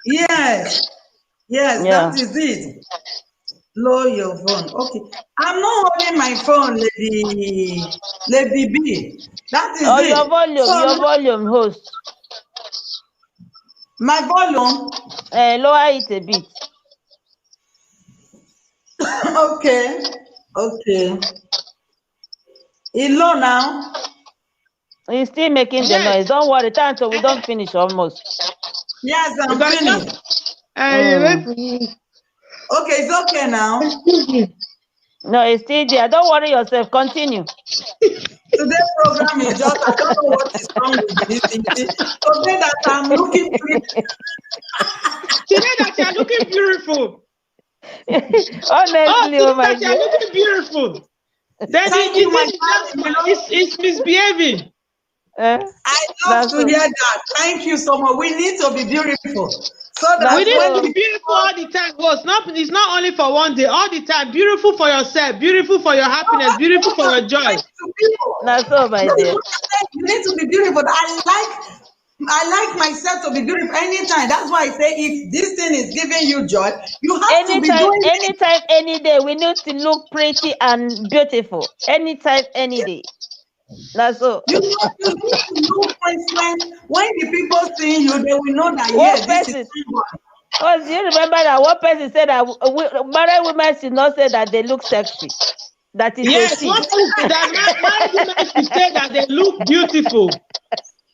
Yes. Yes, Yeah. that is it. Lower your phone. Okay. I'm not holding my phone, Lady B. That is oh, it. your volume, host. My volume. Lower it a bit. Okay. Okay. It's low now. It's still making the Yes. noise. Don't worry, time until we don't finish almost. Yes, I'm Because finished. Okay, it's okay now. No, it's still there. Don't worry yourself. Continue. Today's program is just, I don't know what is wrong with this thing. Today that I'm looking pretty. Today that you are looking beautiful. Honestly, oh my that you are dear. looking beautiful. Then Thank it you, my it's misbehaving. I love That's to hear that. Thank you so much. We need to be beautiful. So that That's We need when to be beautiful all the time. It's not only for one day, all the time. Beautiful for yourself, beautiful for your happiness, beautiful for your joy. That's all, my dear. You need to be beautiful. I like myself to be beautiful anytime. That's why I say if this thing is giving you joy, you have to be doing it. Anytime, any day, we need to look pretty and beautiful. Anytime, any day. That's all. You need to look different. When the people see you, they will know that One yes, this person. is somebody. Oh, do you remember that one person said that married women should not say that they look sexy? That is Yes, a sin. what is that? Married women should say that they look beautiful.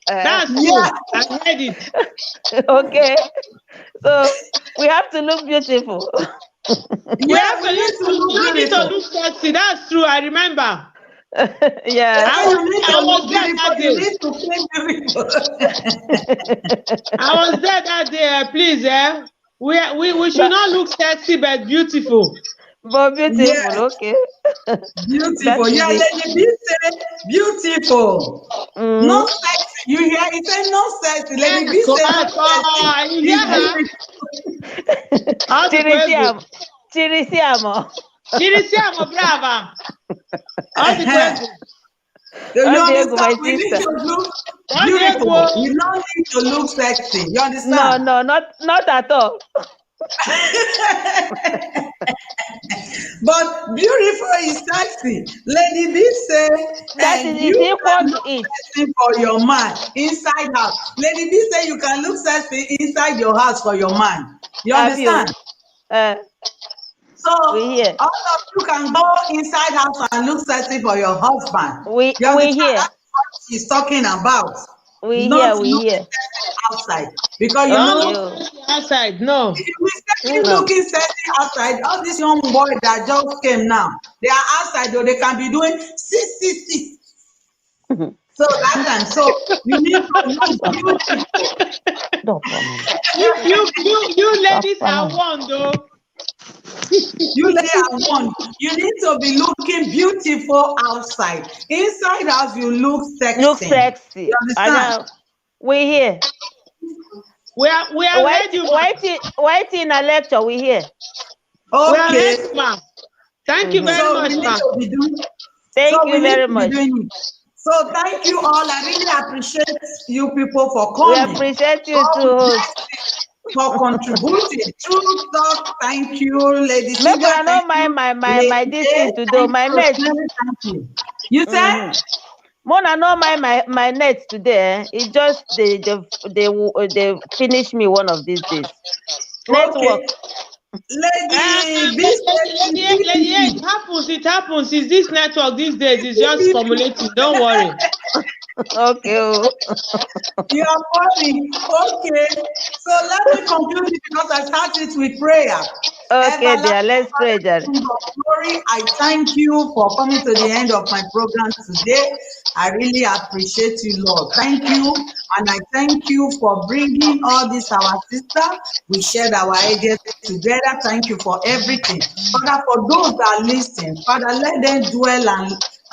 That's true. Yeah. I heard it. Okay. So we have to look beautiful. We have to need to look sexy. That's true. I remember. Yeah. I was there that day. You need to feel beautiful. I was there that day. Please, we should not look sexy but beautiful. But beautiful, Yes. okay. Beautiful. Yeah, Lady B said beautiful. No sexy. You hear? He said no sexy. Lady B said no sexy. Chirisiamo. Chirisiamo, brava. You Diego, my understand? We need sister. to look beautiful. You don't need to look sexy. You understand? No, not at all. But beautiful is sexy. Lady B said That is you equal can to look it. sexy for your man inside house. Lady B said you can look sexy inside your house for your man. You Have you? understand? So We hear. all of you can go inside house and look sexy for your husband. We hear. That's what she's talking about. We Not hear. looking outside. Because you Don't know, look outside, no. if you mistakenly looking sexy outside, all these young boys that just came now, they are outside, though they can be doing 666. So that time, so you need to look beautiful. You ladies are one though. You ladies are one. You need to be looking beautiful outside. Inside house, you look sexy. Look sexy. You understand? We hear. We are ready. Wait in a lecture. We hear. Okay. Ready, ma. Thank you very So much, we need ma. to be doing. Thank you very much. So thank you all. I really appreciate you people for We coming. appreciate you God too, bless host. you for contributing. True talk. Thank you, ladies. Make I know my this thing to do. My net. Thank you. You said? Mona know my net today. It just they finish me one of these days. Network. Lady, It happens. It's this network these days. It's just cumulative. Don't worry. Okay. Oh. You are funny. Okay. So let me conclude it because I started with prayer. Okay, dear. Everlasting Let's pray, Father, dear. King of glory, I thank you for coming to the end of my program today. I really appreciate you, Lord. Thank you. And I thank you for bringing all this, our sister. We shared our ideas together. Thank you for everything. Father, for those that are listening, Father, let them dwell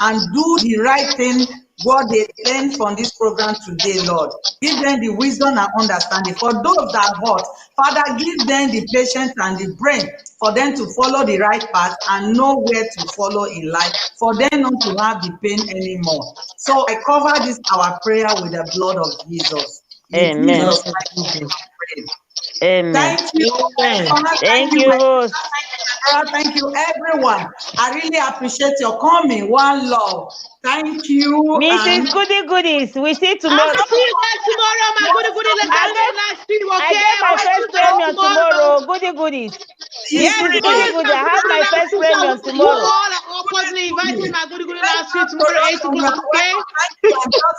and do the right thing, what they learned from this program today, Lord. Give them the wisdom and understanding. For those that hurt, Father, give them the patience and the brain for them to follow the right path and know where to follow in life, for them not to have the pain anymore. So I cover this, our prayer, with the blood of Jesus. In Amen. Jesus' mighty name, I pray. Amen. Thank you, Amen. Father. Thank Thank you, you, my host. sister. Thank you, my brother. Thank you, everyone. I really appreciate your coming. One love. Thank you. And Mrs. Goody Goodies, we see tomorrow. I'll see you guys tomorrow. My goody goody. Let's I have a get live stream, I okay? get my I'll see you first guys premium tomorrow. tomorrow. Goody Goodies. it's Yes, Mrs. free. Goody tomorrow is Goody, my I goody have goody my live first stream. So premium you tomorrow. all are all personally invited to my goody goody live stream tomorrow, 8 o'clock, okay? Thank you. I'm just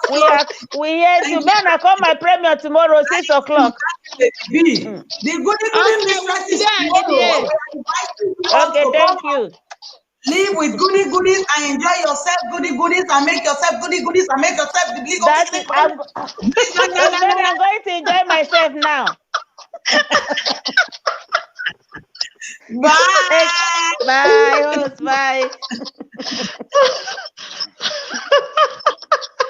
so We hear you. thank Man, I call my premium tomorrow, 6 o'clock. you, baby. Mm. The goody Okay, mistress we'll be is there at the tomorrow. end. We are inviting you all Okay, to come thank you. live with goody goodies and enjoy yourself goody goodies and make yourself goody goodies and make yourself the big That is, Rosemary, I'm going to enjoy myself now. Bye. Bye, host. Bye.